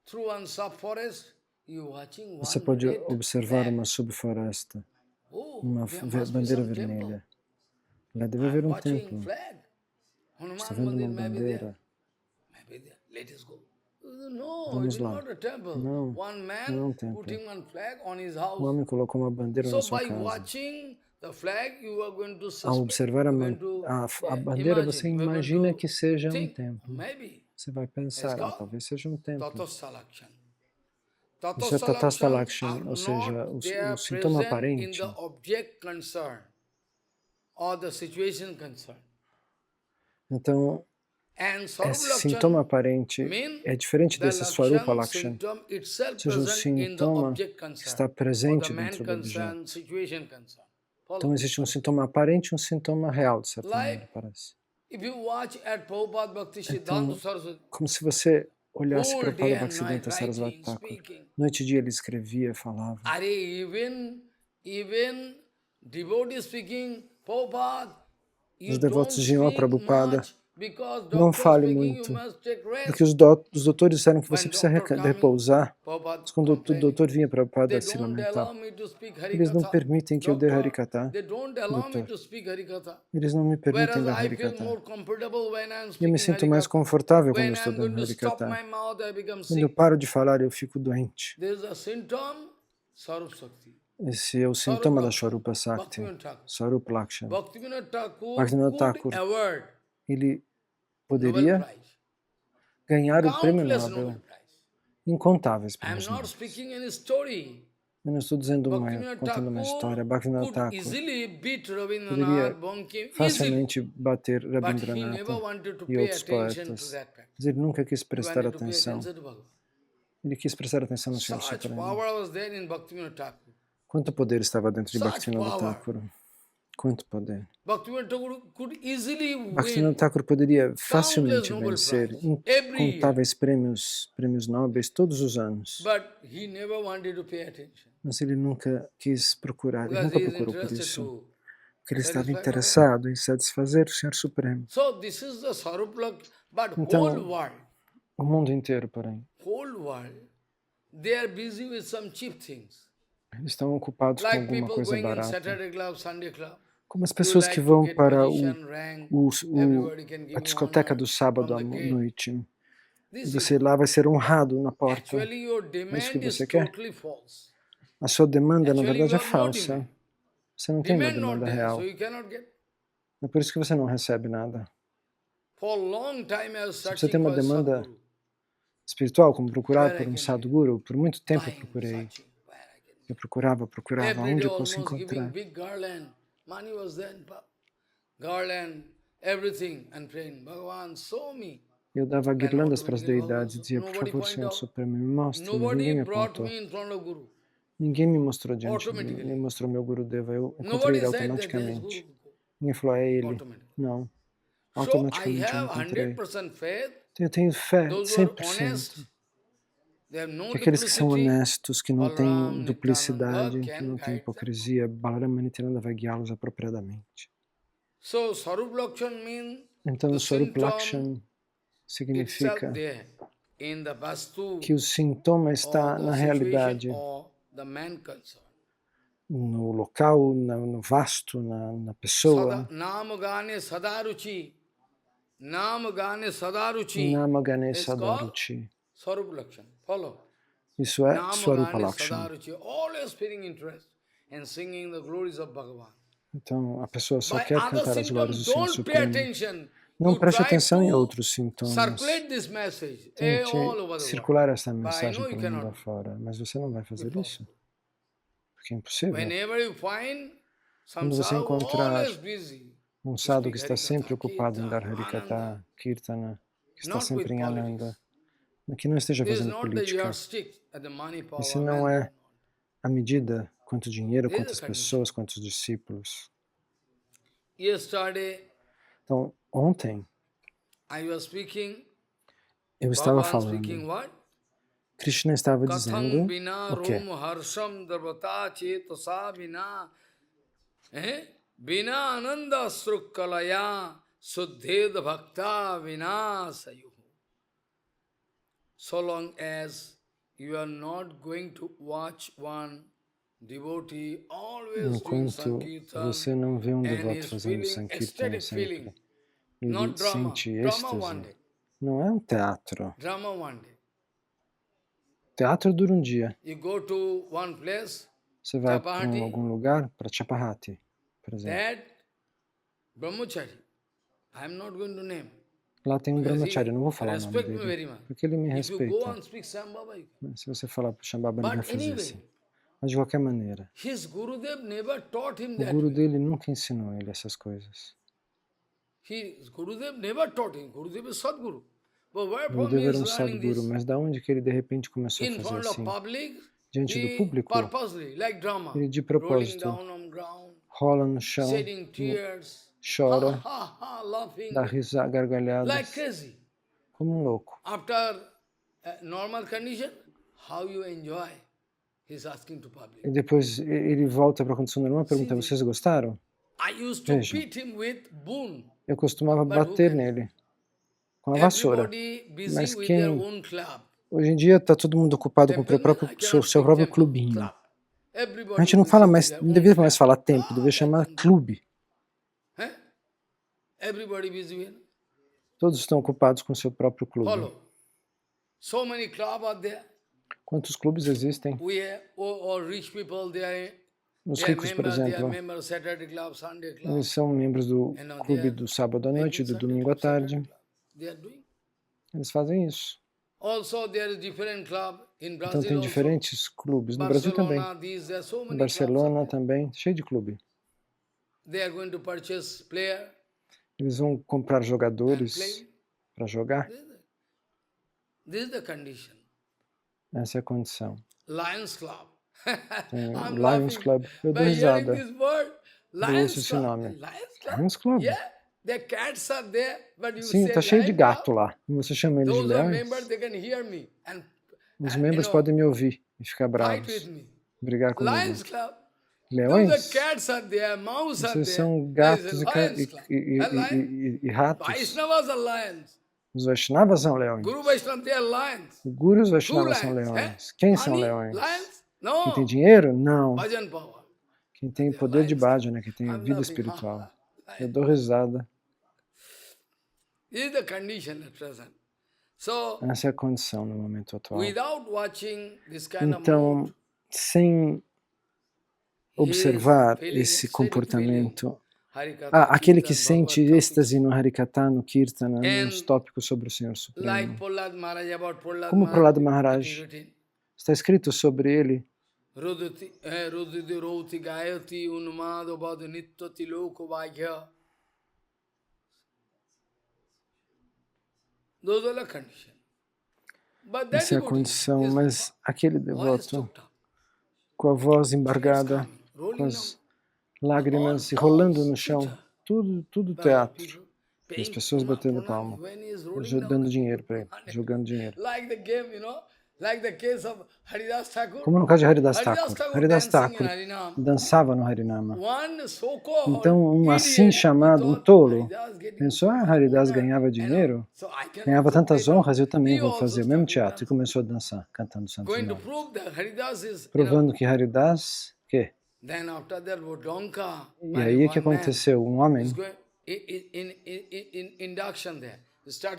through one subforest, you watching você one pode red observar flag. uma subfloresta, Oh, uma there must be bandeira some temple. vermelha. Lá deve haver I'm um watching templo. flag. Está Hanuman vendo Mandir uma may be there. bandeira? Maybe there. Let us go. No, it Vamos is lá. not a temple. Não, One não é man um templo. putting one flag on his Um house. homem colocou uma bandeira na So sua by casa. watching the flag, you are going to Ao suspect. observar You are going to a bandeira, você imagine. You are going imagina to que seja um think. templo. Maybe. Você vai It's pensar, called talvez seja um templo. Tatastha Lakshan. Isso é Tatastha tatastha Lakshans lakshan, are ou seja, not o there sintoma present in the aparente. object concerned or the situation concerned. Então, And Sarup esse sintoma Lakshan aparente means é diferente the desse Swarupa Lakshan Lakshan, symptom itself ou seja, o present in the sintoma object que concerned está or the presente man dentro do objeto. concerned, situation concerned. Então, Follow. existe um sintoma aparente e um sintoma real, de certa Like maneira, parece. if you watch at Prabhupada Bhakti Siddhanta Então, Saraswati, como se você olhasse whole para day Prabhupada and night Bhaktisiddhanta Sarasvati writing, Thakur. speaking. Noite e dia ele escrevia, falava. Are even devotees speaking, Prabhupada, Os you devotos don't diziam, ó speak Prabhupada, much because não doctor fale speaking, you muito, must take porque rest. os doutores disseram que você When precisa doctor coming, repousar. Prabhupada Mas quando o complaining, doutor vinha para they Prabhupada se don't lamentar, allow me to speak eles não Harikatha. permitem que eu dê Doctor, Harikatha, they don't allow me doutor. to speak Harikatha. Eles não me permitem Whereas dar I feel Harikatha. more comfortable when I'm E eu me speaking sinto mais Harikatha. confortável quando eu When estou I'm going dando to stop Harikatha. my mouth, I become Quando eu sick. paro de falar, eu fico doente. There is a symptom, Sarup Sakti. Esse é o sintoma da Swarupa Sakti, Bhaktivinoda Thakur. Swarupa Lakshan. Bhaktivinoda Thakur Bhaktivinoda could Thakur, award ele Nobel poderia Prize. ganhar o prêmio Countless Nobel, Nobel Prize. incontáveis I am prêmios not Nobel. speaking any story. Eu não estou dizendo Bhaktivinoda contando uma história. Thakur Bhaktivinoda could Thakur easily beat Rabindranath, poderia Bankim, easily. facilmente bater But he never Rabindranatha wanted to e pay outros attention to poetas, that fact. mas ele nunca quis He prestar wanted to pay atenção. attention to Bhagavan. Ele quis prestar atenção no Senhor Such Supremo. power was there in Bhaktivinoda Thakur. Quanto poder estava dentro de Such Bhaktivinoda power. Thakur? Quanto poder? Bhaktivinoda Thakur could easily win Bhaktivinoda Thakur poderia facilmente Nobel vencer Prize every year. incontáveis prêmios nobres todos os anos. But he never wanted to pay attention. Mas ele nunca quis procurar, ele Because nunca he is procurou por interested isso. to Porque ele estava satisfy interessado em satisfazer o Senhor Supremo. So this is the Sarup Lakshan. But Então, whole world, o mundo inteiro, porém, they are busy with some cheap things. eles estão ocupados com Like alguma people coisa going in barata. Saturday club, Sunday club. Como as You pessoas like que to vão get para position, rank, everybody can give a you discoteca honor do sábado à from the gate. noite. E This você is lá vai ser honrado na porta. actually your É isso que demand is você quer? totally false. A sua demanda, na Actually, verdade, é you have no falsa. demand. Você não tem uma Demand not demanda there, real. so you cannot get. É por isso que você não recebe nada. For a long time I was Se você searching tem uma for a demanda Sadguru. espiritual, como procurar Where I por um can Sadhguru, por muito tempo eu Time procurei. searching, where I can. Eu procurava, Every onde day eu posso almost giving encontrar. big garland. Money was then, garland, everything, and praying, Bhagavan, show me. Eu dava guirlandas para as automatically deidades e dizia, por nobody favor, point Senhor out. Supremo, me mostre. Mas ninguém Nobody me brought apontou. me in front of Guru. Ninguém me mostrou diante de mim, Automatically. me mostrou meu Gurudeva. Eu encontrei Nobody ele said that there is automaticamente. Guru. Ninguém falou, é ele. Automatically. Não. So I Automaticamente eu have encontrei. 100% faith. Então, eu tenho fé, Those who are 100%. honest, they have no Que aqueles que são duplicity. honestos, que não têm Balaram, duplicidade, Nityananda que can não têm guide them. hipocrisia, Balarama Nityananda vai guiá-los apropriadamente. So Sarup Lakshan means Então, the o Swarup symptom Lakshan itself significa there in the vastu que o sintoma or está the na situation realidade, or the man concerned. no local, no vasto, na pessoa. Namagane Sadaruchi. Namagane Sadaruchi. Namagane It's called Sadaruchi. Sarup Lakshan. Follow. Isso é Swarupa Namagane Lakshan. Sadaruchi. Always feeling interest in singing the glories of Bhagavan. Então, a pessoa só By quer other cantar as glórias do symptoms, Senhor don't pay Supremo. attention. Não You preste try atenção em to outros sintomas. circulate this message Tente all over the world. circular essa But I mensagem know you para o mundo cannot. afora. Mas você não vai fazer Before. isso. Porque é impossível. Whenever you find some Quando você sadhu encontrar always busy, um sadhu speak que está Harikatha, sempre ocupado em dar Kirtana, Harikata, Ananda. Kirtana, que está Not sempre with em politics. Ananda, que não esteja This is fazendo not the política. yardstick at the money, power, Isso não man. é a medida, quanto dinheiro, This is quantas the condition. pessoas, quantos discípulos. Yesterday, Então, ontem, Eu estava falando. Krishna estava dizendo, ok, Bina ananda srukkalaya suddheda bhakta vinasayu. So long as you are not going to watch one devotee always doing enquanto sankirtan você não vê um and devoto is fazendo feeling sankirtan ecstatic sempre, feeling, ele not drama. sente Drama one êxtase, day. não é um teatro. Drama one day. Teatro dura um dia. You go to one place, Você vai para Chapahati, algum lugar, para Chapahati, por exemplo. that brahmachari, I am not going to name. Lá tem um Because brahmachari, he não vou falar o nome respect me very dele, much. porque ele me If you go respeita. and speak Shambhava, you can. Se você falar para o Shambhava, ele vai But fazer anyway, assim. Mas de qualquer maneira, his Gurudev never taught him o that guru way. dele nunca ensinou ele essas coisas. His Gurudev never taught him. Gurudev is Sadguru. But O wherefrom he Gurudev era is um learning Sadguru, this? mas da onde que ele de repente começou a In fazer front of assim? public, Diante do he público, purposely, like drama, ele de rolling propósito down on ground, rola no chão, shedding tears, chora, laughing, dá like gargalhadas, crazy. como um louco. After normal condition, how you enjoy? He's asking to public. E depois ele volta para a condição normal e pergunta, vocês gostaram? I used to Veja. beat him with boon. Eu costumava bater nele com a vassoura. Everybody busy Mas with their quem... own club. Hoje em dia está todo mundo ocupado com o seu próprio clubinho. A gente não fala mais, não devia mais falar tempo, devia chamar clube. Everybody busy. Todos estão ocupados com o seu próprio clube. Follow. So many clubs are there. Quantos clubes existem? We have all rich people, they are Os ricos, por exemplo, members Saturday club, Sunday club. eles são membros do clube do sábado à noite e do domingo à tarde. They are doing. Eles fazem isso. Also, there is different club in Brazil. Então tem diferentes clubes. No Brasil também. Em Barcelona também, cheio de clube. They are going to purchase player. Eles vão comprar jogadores para jogar. This is the condition. Essa é a condição. Lions Club. Tem o Lions Club. Eu dou risada. Eu ouço esse nome. Lions Club? Sim, está cheio de gato lá. Você chama eles de leões? Os membros podem me ouvir e ficar bravos. Brigar comigo. Leões? Vocês são gatos e ratos. Os Vaishnavas são leões. Os Gurus Vaishnavas são leões. Quem são leões? Quem tem dinheiro? Não. Quem tem poder de bhajana, quem tem vida espiritual. Eu dou risada. Essa é a condição no momento atual. Então, sem observar esse comportamento, aquele que sente êxtase no Harikatha, no Kirtana, nos tópicos sobre o Senhor Supremo. Como Prahlad Maharaj, está escrito sobre ele, essa é a condição, mas aquele devoto, com a voz embargada, com as lágrimas e rolando no chão, tudo teatro. E as pessoas batendo palma, dando dinheiro para ele, jogando dinheiro. Como no caso de Haridas Thakur. Haridas Thakur dançava no Harinama. Então, um assim chamado, um tolo, pensou, Haridas ganhava dinheiro, ganhava tantas honras, eu também vou fazer o mesmo teatro. E começou a dançar, cantando santos nomes. Provando que Haridas, que? E aí o que aconteceu? Um homem,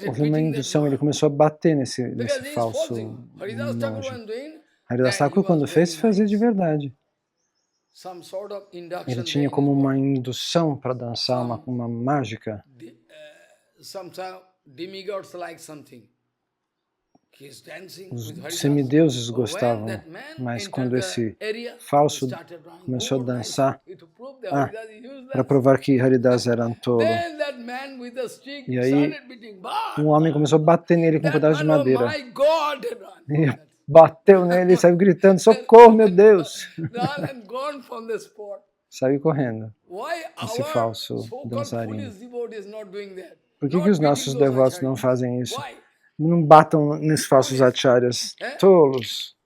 houve uma indução, ele começou a bater nesse falso monge. Haridas Thakur, quando fez, fazia de verdade. Ele tinha como uma indução para dançar, uma mágica. Os semideuses gostavam, mas quando esse falso começou a dançar, para provar que Haridas era um tolo, e aí um homem começou a bater nele com um pedaço de madeira. E bateu nele e saiu gritando, socorro, meu Deus! Saiu correndo, esse falso dançarino. Por que os nossos devotos não fazem isso? Não batam nos falsos acharyas. Tolos.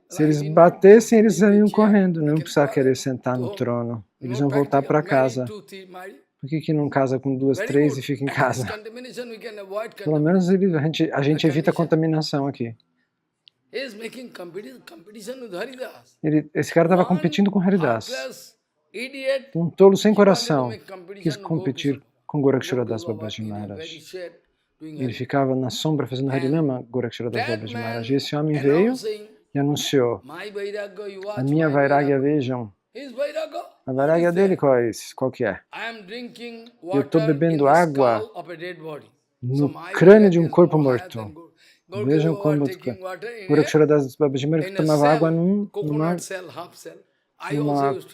Se eles batessem, eles iam correndo. Não iam querer sentar no trono. Eles iam voltar para casa. Por que não casa com 2, 3 e fica em casa? Pelo menos a gente evita a contaminação aqui. Esse cara estava competindo com Haridas. Um tolo sem coração quis competir com Goraksharadas Babaji Maharaj. Ele ficava na sombra fazendo Harinama, Goraksharadas Babaji Maharaj. E esse homem veio e anunciou: a minha Vairagya, vejam. A Vairagya dele qual que é? Eu estou bebendo água no crânio de um corpo morto. Vejam como Goraksharadas Babaji Maharaj tomava água numa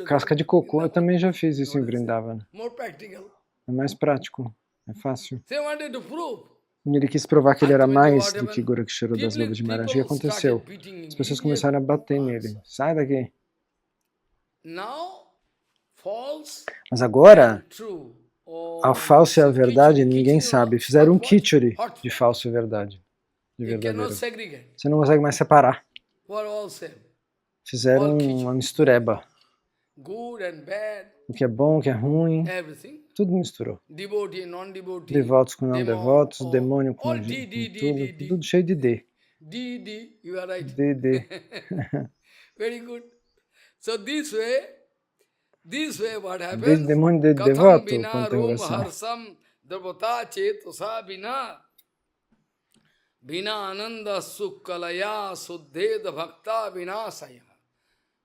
casca de cocô. Eu também já fiz isso em Vrindavan. É mais prático, é fácil. E ele quis provar que ele era mais do que Goraksharadas Babaji Maharaj. O que aconteceu? As pessoas começaram a bater nele. Sai daqui. Mas agora, a falsa e a verdade ninguém sabe. Fizeram um kichuri de falso e verdade. De verdadeiro. Você não consegue mais separar. Fizeram uma mistureba. O que é bom, o que é ruim, tudo misturou. Devotos com não devotos, demônio com tudo cheio de D. D. Very good. So this way what happens? Desde demônio de devoto, com interrogação. Vina ananda sukkalaya suddheda bhakta vinasaya.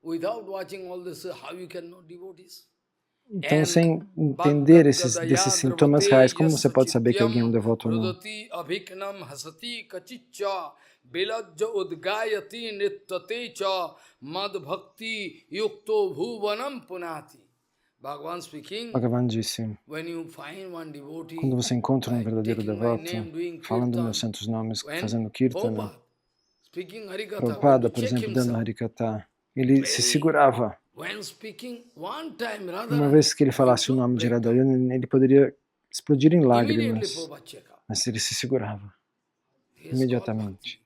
Without watching all this, how you can know devotees? Então, sem entender desses sintomas reais, como você pode saber que alguém é um devoto ou não? Bhagavan disse, quando você encontra um verdadeiro devoto, falando meus santos nomes, fazendo kirtana, Prabhupada, por exemplo, dando Harikatha, ele se segurava. Uma vez que ele falasse o nome de Radharani, ele poderia explodir em lágrimas, mas ele se segurava imediatamente.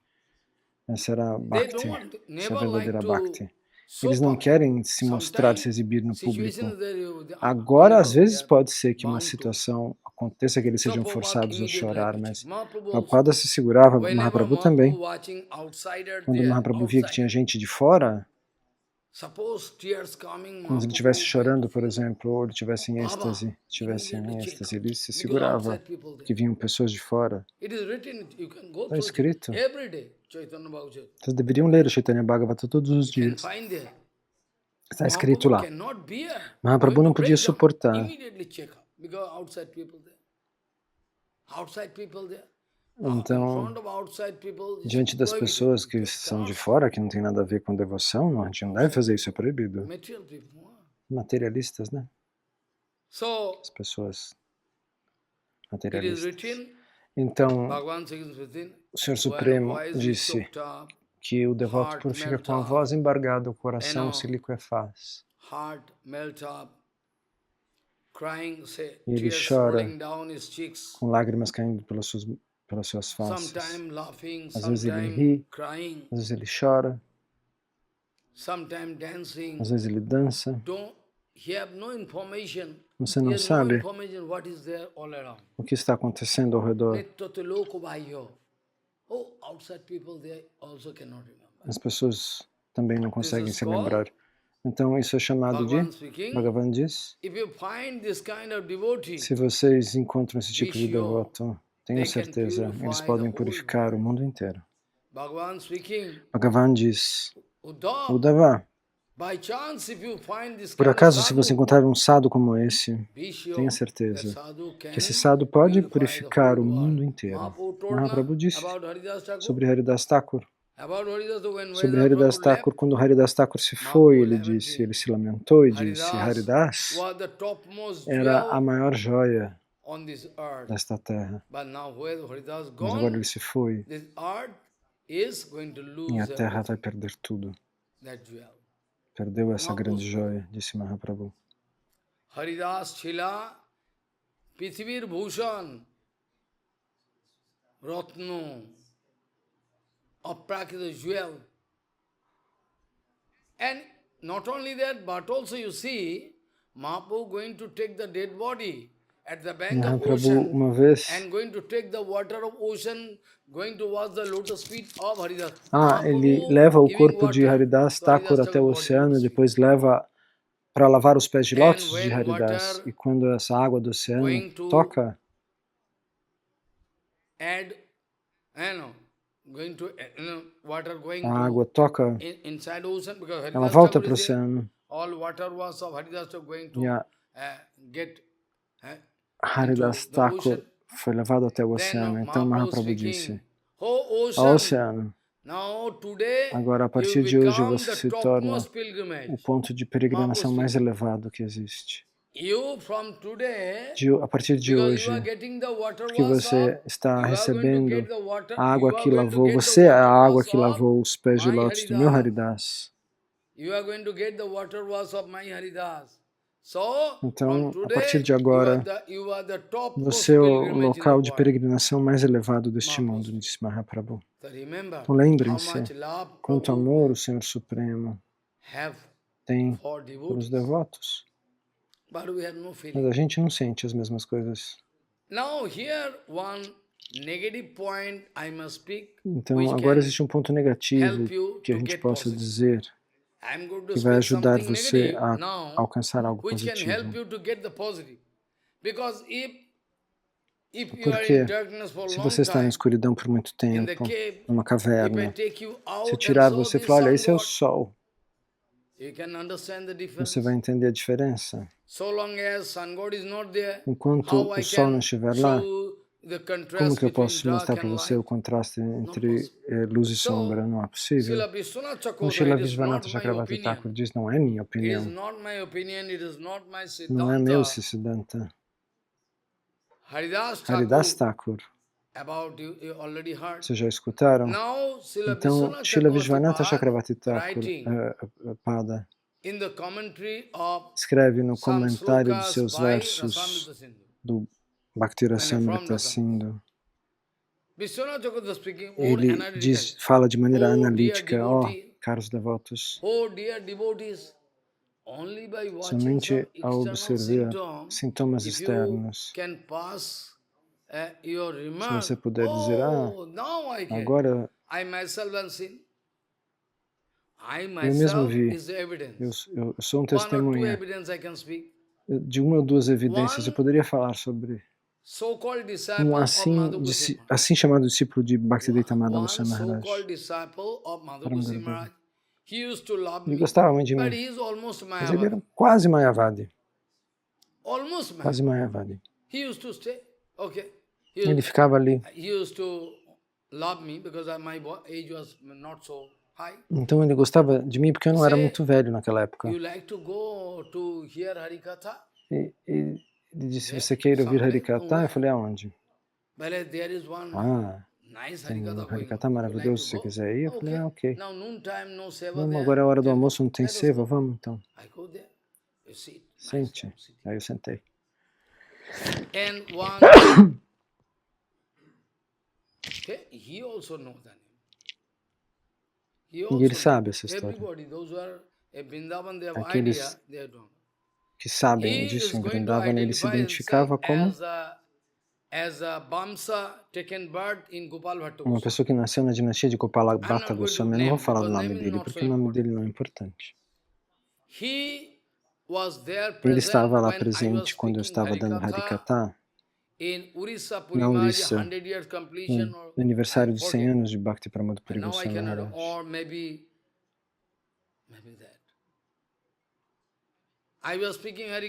Essa era a Bhakti, essa é a verdadeira Bhakti. Eles não querem se mostrar, se exibir no público. Agora, às vezes, pode ser que uma situação aconteça que eles sejam forçados a chorar, mas Prabhupada se segurava, Mahaprabhu também. Quando Mahaprabhu via que tinha gente de fora, quando ele estivesse chorando, por exemplo, ou ele estivesse em êxtase, ele se segurava, que vinham pessoas de fora. Está escrito. Vocês deveriam ler o Chaitanya Bhagavata todos os dias. Está escrito lá. Mahaprabhu não podia suportar. Então, diante das pessoas que são de fora, que não tem nada a ver com devoção, a gente não deve fazer isso, é proibido. Materialistas, né? As pessoas materialistas. Então, o Senhor Supremo disse que o devoto purifica com a voz embargada, o coração se liquefaz. E ele chora com lágrimas caindo pelas suas faces. Às vezes ele ri, às vezes ele chora, às vezes ele dança. Você não sabe o que está acontecendo ao redor. As pessoas também não conseguem se lembrar. Então isso é chamado de, Bhagavan diz, se vocês encontram esse tipo de devoto, tenham certeza, eles podem purificar o mundo inteiro. Bhagavan diz, Uddhava, por acaso, se você encontrar um sadhu como esse, tenha certeza que esse sadhu pode purificar o mundo inteiro. Mahaprabhu disse sobre Haridas Thakur. Sobre Haridas Thakur, quando Haridas Thakur se foi, ele se lamentou e disse, Haridas era a maior joia desta terra. Mas agora ele se foi e a terra vai perder tudo. Perdeu essa grande joia, disse Mahaprabhu. Haridas Chila, Prithivir Bhushan, Ratno, Aprakita jewel. And not only that, but also you see, Mahaprabhu going to take the dead body at the bank of Mahaprabhu, ocean uma vez, and going to take the water of ocean, going to wash the lotus feet of Haridas. ele leva o corpo de Haridas Thakur até o oceano e depois leva para lavar os pés de lótus de Haridas. E quando essa água do oceano toca, a água toca, ela volta para o oceano. E a Haridas Thakur foi levado até o oceano. Então Mahaprabhu disse: ó oceano, agora a partir de hoje você se torna o ponto de peregrinação mais elevado que existe. A partir de hoje, porque você está recebendo a água que lavou, você é a água que lavou os pés de lótus do meu Haridas. Então, a partir de agora, você é o local de peregrinação mais elevado deste mundo, disse Mahaprabhu. Então, lembrem-se quanto amor o Senhor Supremo tem por os devotos. Mas a gente não sente as mesmas coisas. Então, agora existe um ponto negativo que a gente possa dizer que vai ajudar você a alcançar algo positivo. Porque se você está na escuridão por muito tempo, numa caverna, se tirar você e falar, olha, esse é o sol. Você vai entender a diferença. Enquanto o sol não estiver lá, como que eu posso mostrar para você o contraste entre luz e sombra? Não é possível. Como Srila Vishvanatha Chakravarti Thakur diz, não é minha opinião. Não é meu Siddhanta. Haridas Thakur. Vocês já escutaram? Então, Srila Vishvanatha Chakravarti Thakur Pada escreve no comentário dos seus versos do Bhakti Rasamrita Sindhu. Ele fala de maneira analítica, caros devotos, somente ao observar sintomas externos, se você puder dizer, agora eu mesmo vi, eu sou um testemunha de uma ou duas evidências, eu poderia falar sobre um assim chamado discípulo de Bhaktivedanta Madhava Maharaj. Ele gostava muito de mim, mas ele era quase Mayavadi. Quase Mayavadi. Ele ficava ali. Então ele gostava de mim porque eu não era muito velho naquela época. E ele disse, você quer ir ouvir Harikatha? Eu falei, aonde? Tem um Harikatha maravilhoso, se você quiser ir. Eu falei, ok. Vamos, agora é a hora do almoço, não tem seva, vamos então. Sente. Aí eu sentei. E ele sabe essa história. Aqueles que sabem disso em Vrindavan, ele se identificava como uma pessoa que nasceu na dinastia de Gopala Bhatta Goswami. Eu não vou falar do nome dele, porque o nome dele não é importante. Ele estava lá presente quando eu estava dando Harikatha, na Orissa, no aniversário de 100 anos de Bhakti Pramod Puri Goswami Maharaj.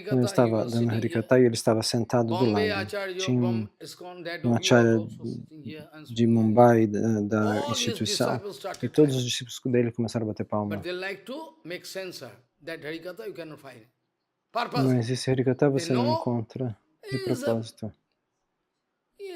Quando eu estava dando Harikatha e ele estava sentado do lado. Tinha um acharya de Mumbai, da instituição, e todos os discípulos dele começaram a bater palma. Mas esse Harikatha você não encontra de propósito.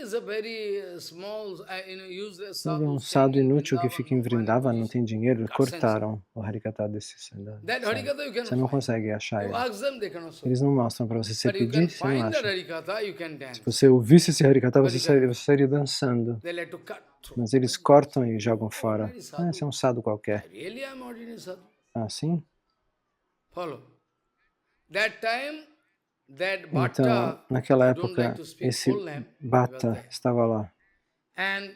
is a very small, useless Ele é sadhu um staying sadhu in inútil que Vrindavan, fica em no money Vrindavan, não position. tem dinheiro, Cut sense. cortaram o Harikata desse sadhu. That Harikatha you Você cannot não find. consegue achar You ele. ask them, they cannot show. Eles não mostram para você. Se você But you can pedir, você não find that acha. Harikatha, you can Se dance. você ouvisse esse Harikata, But você you estaria dançando. They like to cut through. Mas eles cortam e jogam fora. Ordinary Ah, sadhu. esse é um sadhu qualquer. Really, I'm ordinary sadhu. Ah, sim? Follow. That time, that Então, Bhatta, naquela I don't like época, to speak esse full name, he was Bhatta there. estava lá. And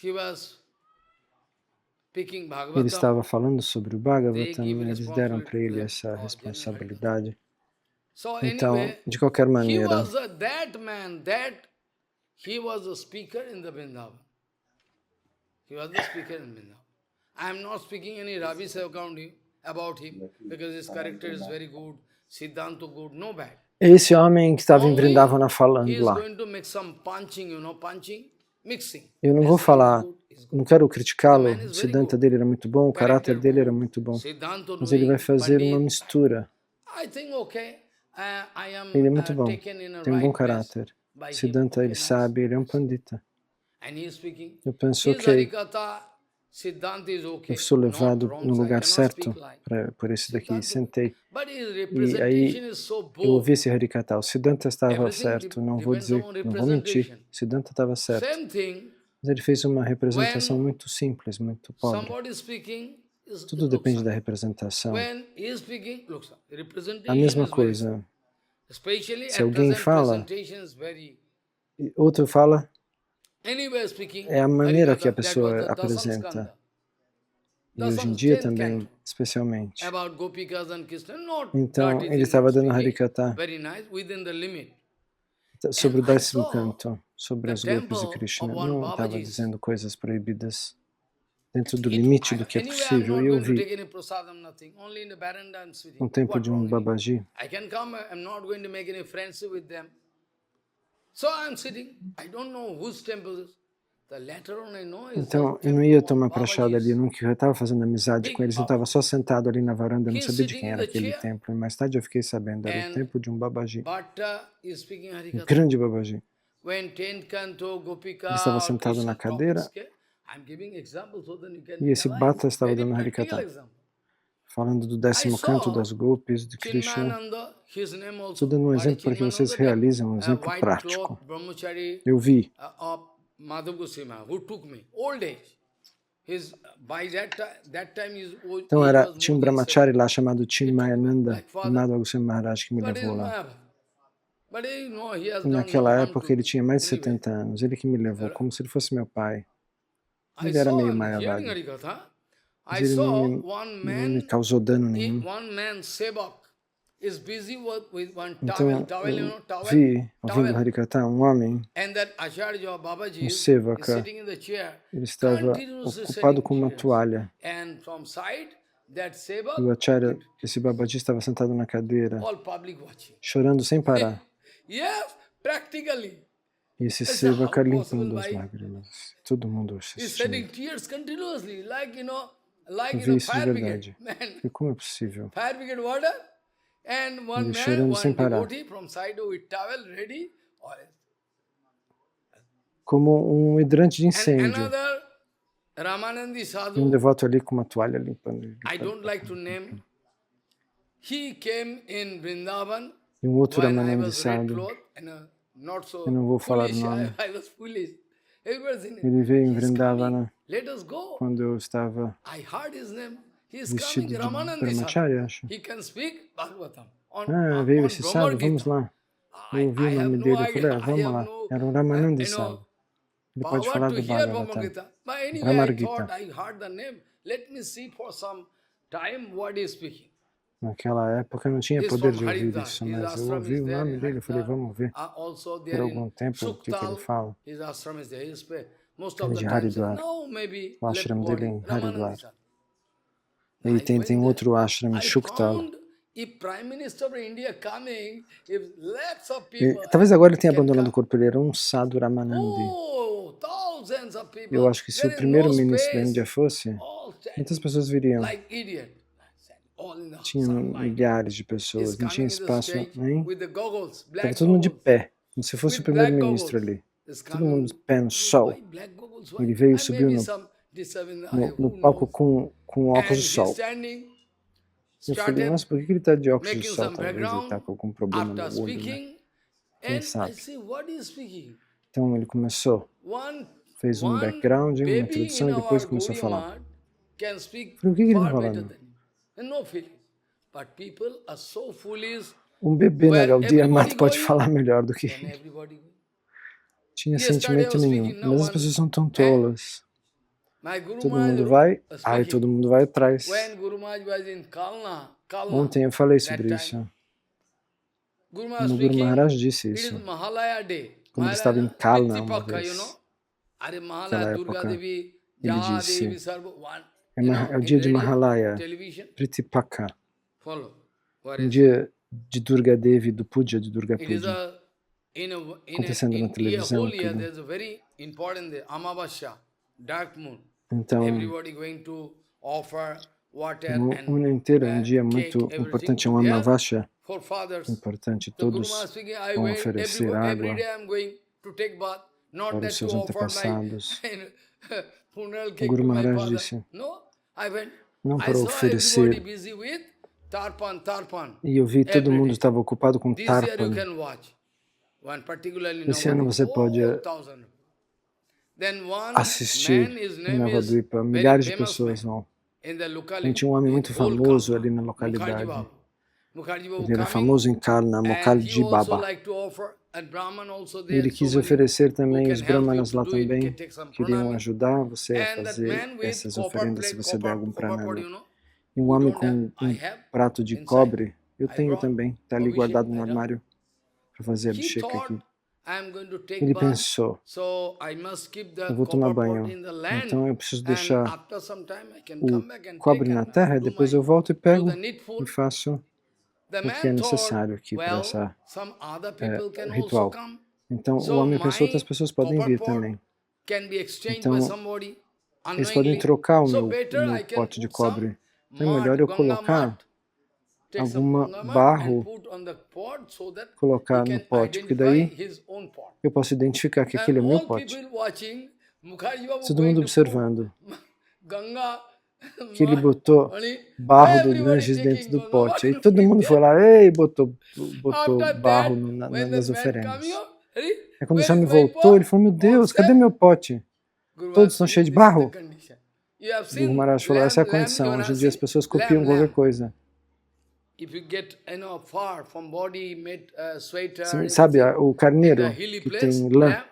he was speaking Ele Bhagavatam. estava falando sobre o Bhagavatam, They give eles deram para ele responsibility to essa them. responsabilidade. So Então, anyway, de qualquer he maneira, was that man, he was a speaker in the Vrindavan. He was the speaker in Vrindavan. I am not speaking any rubbish about him, because his character is very good, Siddhanta good, no bad. esse homem que estava em Only Vrindavana he falando is lá, going to make some punching, punching, mixing. eu não vou That's falar, good, is good. não quero criticá-lo, The man o is very Siddhanta good. dele era muito bom, o caráter Character dele era good. muito bom, Siddhanta mas ele vai doing, fazer uma Pandit. mistura. I think okay, I am Ele é muito bom, taken in a tem um bom right place caráter. by him. Siddhanta, Okay, ele nice. sabe, ele é um pandita. And he is speaking. Eu penso, His ok, Harikatha, Siddhanta is okay. eu sou Not levado wrong, no I lugar cannot certo speak like. por esse daqui, Siddhanta, sentei. but his E representation aí is so eu ouvi bold. esse Harikata, o Siddhanta estava Everything certo, não vou depends dizer, on não vou mentir, representation. Siddhanta estava certo. Same thing, Mas ele fez uma representação when muito simples, muito pobre. somebody is speaking, Tudo depende da representação. when he is speaking, looks up. A Representation mesma is very coisa, especially se at alguém present fala, presentation is very e outro fala, anyway speaking. é a maneira que a Harikatha, that was pessoa the Dasam apresenta. Skanda. E hoje em Dasam dia 10th também, canto. especialmente. About Gopikas and Krishna, not Então, dirty ele thing, estava not dando speaking, Harikata very nice, within the limit. sobre o And I 10º saw canto, sobre the as golpes de temple Krishna. of one Não estava Babaji's. dizendo coisas proibidas dentro do It, limite do que é anyway, I'm possível. not E eu going to vi take any prasadam, nothing. Only in the veranda I'm sitting. um templo What de wrong um in it? Babaji. I can come, I'm not going to make any friendship with them. So I'm sitting, I don't know whose temple is. The later on I know is Então, the eu não temple ia of tomar prachada ali, eu Babaji's. nunca estava fazendo amizade com eles, eu estava só sentado ali na varanda, eu não He is sabia de sitting quem in era the aquele chair, templo. E mais tarde eu fiquei sabendo, era o and templo de um Babaji, Bhatta is speaking um Harikatha. grande Babaji. When 10th canto, Gopika, Ele estava or sentado na Krishna cadeira talks, okay? I'm giving examples so that you can e esse realize. Bhatta estava Very dando practical Harikata, example. falando do I 10º canto saw das golpes de Krishna. Chinmayananda, his name Estou also, dando um what is exemplo para que vocês Chinmayananda? realizem um A exemplo white prático. cloth brahmachari Eu vi of Madhav Goswami, who took me, old age. His, by that time his old Então age era, was tinha um more than brahmachari 70. lá chamado Chinmayananda, Like father. Madhava Goswami Maharaj, que me But he's levou lá. Mahavira. But he, no, he has E done no naquela harm época to ele me. tinha mais de Anyway, 70 anos, ele que me levou, como se ele fosse meu pai. I Ele era saw, meio I'm hearing Mayavadi, Harikatha, mas I ele saw não one me man, causou dano nenhum. one man sevak is busy with one Então towel, you eu know, towel, vi, ouvindo towel. Harikata, um homem, And that Acharya Babaji is sevaka, sitting in the chair, ele estava continuously ocupado shedding com uma tears. toalha. And from side, that sevak, E o Acharya, esse Babaji, estava sentado na cadeira, all public watching. chorando sem parar. Yes, practically. E esse That's sevaka how possible limpando as by lágrimas. Todo mundo he's assistindo. shedding tears continuously, like Eu vi isso de fire brigade. verdade. Man, E como é possível? fire brigade water, and one Ele man, chorando sem one parar. devotee from side with towel ready. Como um hidrante de And incêndio. another Ramanandi E um sadhu, devoto ali com uma toalha limpando. I don't like to name. He came in Vrindavan E um outro when I Ramanandi was red sadhu. cloth and not so Eu não vou falar o foolish. nome. I was foolish. Everybody saying, Ele veio em "He's coming. Vrindavana Let us go." quando eu estava I heard his name. He is vestido coming, de Ramanandi brahmachari, sadhu. acho. He can speak Bhagavatam. Ah, veio On esse Brahma sadhu, vamos Gita. lá. I Eu ouvi o have nome no dele, eu idea. falei, I vamos have lá. no, Era um Ramanandi you know, sadhu. Ele pode power falar to do hear Bhagavad Bhagavatam. Gita. But anyway, Brahmar I thought Gita. I heard the name. Let me see for some time what he is speaking. Naquela época eu não tinha He's poder from de ouvir Haridwar. isso, His mas eu ashram ouvi is o there nome in dele, eu falei, Haridwar. vamos ver Also por there algum in tempo o que ele Shuktal, fala. his ashram is there. Most Ele of é the de time, Haridwar. no, maybe O left ashram body, dele é em Ramananda Haridwar. sadhu. E I tem went there. outro ashram em I Shuktal. found if Prime Minister of India coming, if lots of E, people talvez agora ele tenha can abandonado o come. corpo, ele era um sadhu Ramanandi. Oh, thousands of people. Eu acho que se There o is primeiro-ministro da space. Índia fosse, All standing muitas pessoas viriam. like idiot. All in the Tinham sunlight. milhares de He's pessoas, não coming tinha in the espaço stage nem... with the goggles, Estava black todo mundo de goggles. pé. como se fosse o with black primeiro-ministro goggles ali. is Todo coming. mundo pé no sol. Why black goggles? Why? Ele veio, I subiu maybe no, some disturbing the no, eye, no who palco knows? com óculos And de he's sol. standing, Eu falei, started nossa, por que ele está de óculos de making sol? some Talvez ele está background com algum problema after no olho, né? speaking. Quem And I sabe? see what is speaking. Então ele começou, fez um background, uma Baby introdução in e depois our começou a Gaudiya falar. Math can speak Falei, o que ele está far better falando? than you. And no feeling. But people are so foolish. Um bebê na Where Gaudiya everybody Math pode going, falar melhor do que then ele. everybody going. Tinha Yesterday I sentimento was nenhum. speaking, no Mas as one, pessoas são tão tolas. my Guru Todo Maharaj mundo vai, aí speaking. todo mundo vai atrás. When Guru Maharaj was in Kalna, Ontem eu falei that sobre time, isso. Guru Maharaj O Guru speaking, Maharaj disse it is isso. Mahalaya day. Quando ele estava em Maharaja, Kalna uma Pitipaka, you vez. know. Are Naquela Mahalaya, Durga época, Devi, ele Jaha disse, Devi, Sarva, one. é o dia de Mahalaya, Television. Pritipaka. Follow. What Um is dia de Durga Devi, do Puja de Durga it? It is Puja. in Acontecendo na year, televisão, whole year, tudo. there's a very important day, Amavasya, dark moon. Então, Everybody going to offer water o and ano inteiro é um dia cake, muito everything importante, é to um their Amavasya forefathers. importante. The Guru Todos Maharaj speaking, I vão wait, oferecer every água day I'm going to take bath, not para that os to seus offer my antepassados. funeral O cake Guru to my Maharaj father. disse, No, I went, não I para saw everybody oferecer. busy with tarpan, E eu vi todo every mundo day. estava ocupado com This year you tarpan. can watch. One particularly Esse ano você pode 4,000. Then one assistir man, his em name Nova is Dwipa. very Milhares de famous man pessoas vão. in the A locality, gente tinha um homem in muito whole famoso Kalna, ali na Mukherjee localidade. Babu. Mukherjee Babu Ele era coming, famoso em Kalna, and he Mukherjee also Baba. like to offer, and Brahman also E there, ele so quis many oferecer who também, can os help you brahmanas to lá do it, também can take some queriam pranami. ajudar você a And that fazer man with essas copper oferendas se plate, você der algum copper pot, pranami. you know, E um who homem don't have, com I um have prato de inside. cobre, eu I tenho brought também, está ali Abhishek, guardado no I done. armário para fazer He abhishek thought, aqui. I'm going to take Ele bath, pensou, so I must keep the eu vou tomar copper pot banho, in the land, então eu preciso and deixar after some time I can o come back and cobre take na and terra, e do depois my, eu volto e do pego the e needful. faço The o que é man thought, necessário aqui para well, essa some other people can also ritual. come. Então o So homem pensou, outras my pessoas podem copper vir pot também. can be exchanged by Então somebody eles podem unknowingly. trocar o So meu better I can pote de put some cobre. Então é melhor mud, eu Ganga colocar mud, take some alguma Ganga mud and barro, put on the pot so that he colocar no can pote, porque identify daí his own pot. eu posso identificar que And aquele é o meu all pote. people watching, Mukherjee Babu Todo going mundo to put observando Ganga que ele mud, botou only barro do everybody Ganges dentro taking do Ganga pote. Aí mud. todo mundo foi lá, ei, botou After barro that, when the nas man oferendas. coming up, ready? Aí quando Where esse is homem my voltou, ele pot? falou, meu All Deus, cadê set. meu pote? Guru Todos Maharaj estão speaking, cheios de this is the barro. condition. You have O Guru seen Maharaj falou, essa é a lamb, condição. you Hoje em have dia as seen pessoas copiam qualquer lamb. coisa. If you get, far from body, made sweater, Sabe, everything, o in the carneiro hilly que place, tem lã lamb,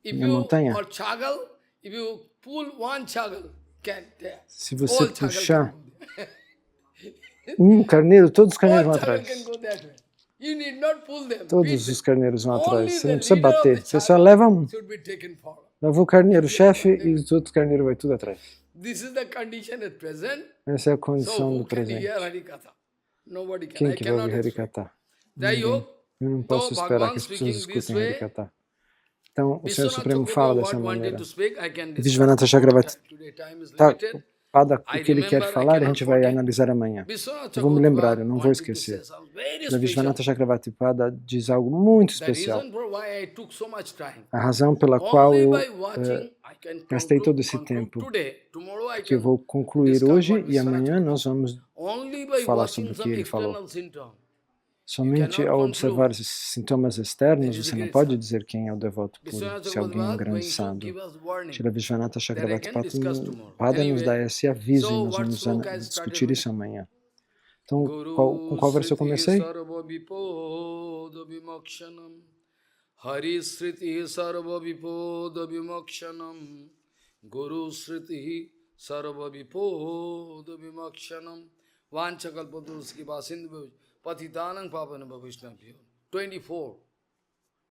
if na you, montanha, or chagal, if you pull one chagal, can, se você all chagal can puxar go there. carneiro, todos os carneiros All vão chagal can atrás. go that way. You need not pull them, beat Todos them. os carneiros vão atrás. Only Você the não precisa leader of bater. the Você só chagal leva um. should be taken forward. Leva o carneiro-chefe e os outros carneiros vai tudo atrás. This is the condition at present. Essa é a So condição who do can presente. hear Harikatha? Nobody can. Quem I que vai ouvir cannot explain. Harikata? Jai Ninguém. Ho. Eu não posso So esperar Bhagavan que as pessoas speaking this escutem way. Harikata. Então, o Senhor Vishwanath Supremo fala Chakravarti dessa wanted maneira. to speak. I can discuss Vishwanatha Chakravarti today. Time is está limited. ocupado com I o que ele quer remember, I falar e a cannot gente vai forget. analisar amanhã. Vishwanath Eu vou me lembrar, eu Chakravarti não vou wanted to esquecer. say something very Da special. Vishwanatha Chakravarti Pada diz algo muito The especial. reason for why I took so much time. A razão pela qual Only eu by watching I can gastei todo esse conclude tempo, today. Tomorrow I que eu can vou concluir discuss hoje what e Vishwanath amanhã nós vamos only by falar sobre watching o que some ele falou. external symptom. Somente cannot ao observar conclude esses sintomas externos, that is você a não great pode sadhu. dizer quem é o devoto puro, Vishwanath se alguém é um Chakravarti grande going to sadhu. give us warning. Shri Vishwanatha That I Chakravarti can discuss tomorrow. Pada nos dá Anyway, esse aviso e so nós what vamos sloka I started discutir with? isso amanhã. Então, com Guru qual verso eu Sriti comecei? Sarva Vipoda Vimokshanam Hari Sriti Sarva Vipoda Vimokshanam Guru Sriti Sarva Vipoda Vimokshanam Vanchakalpaturski Vasindu Patitanang Pavanam Vavishnabhyo 24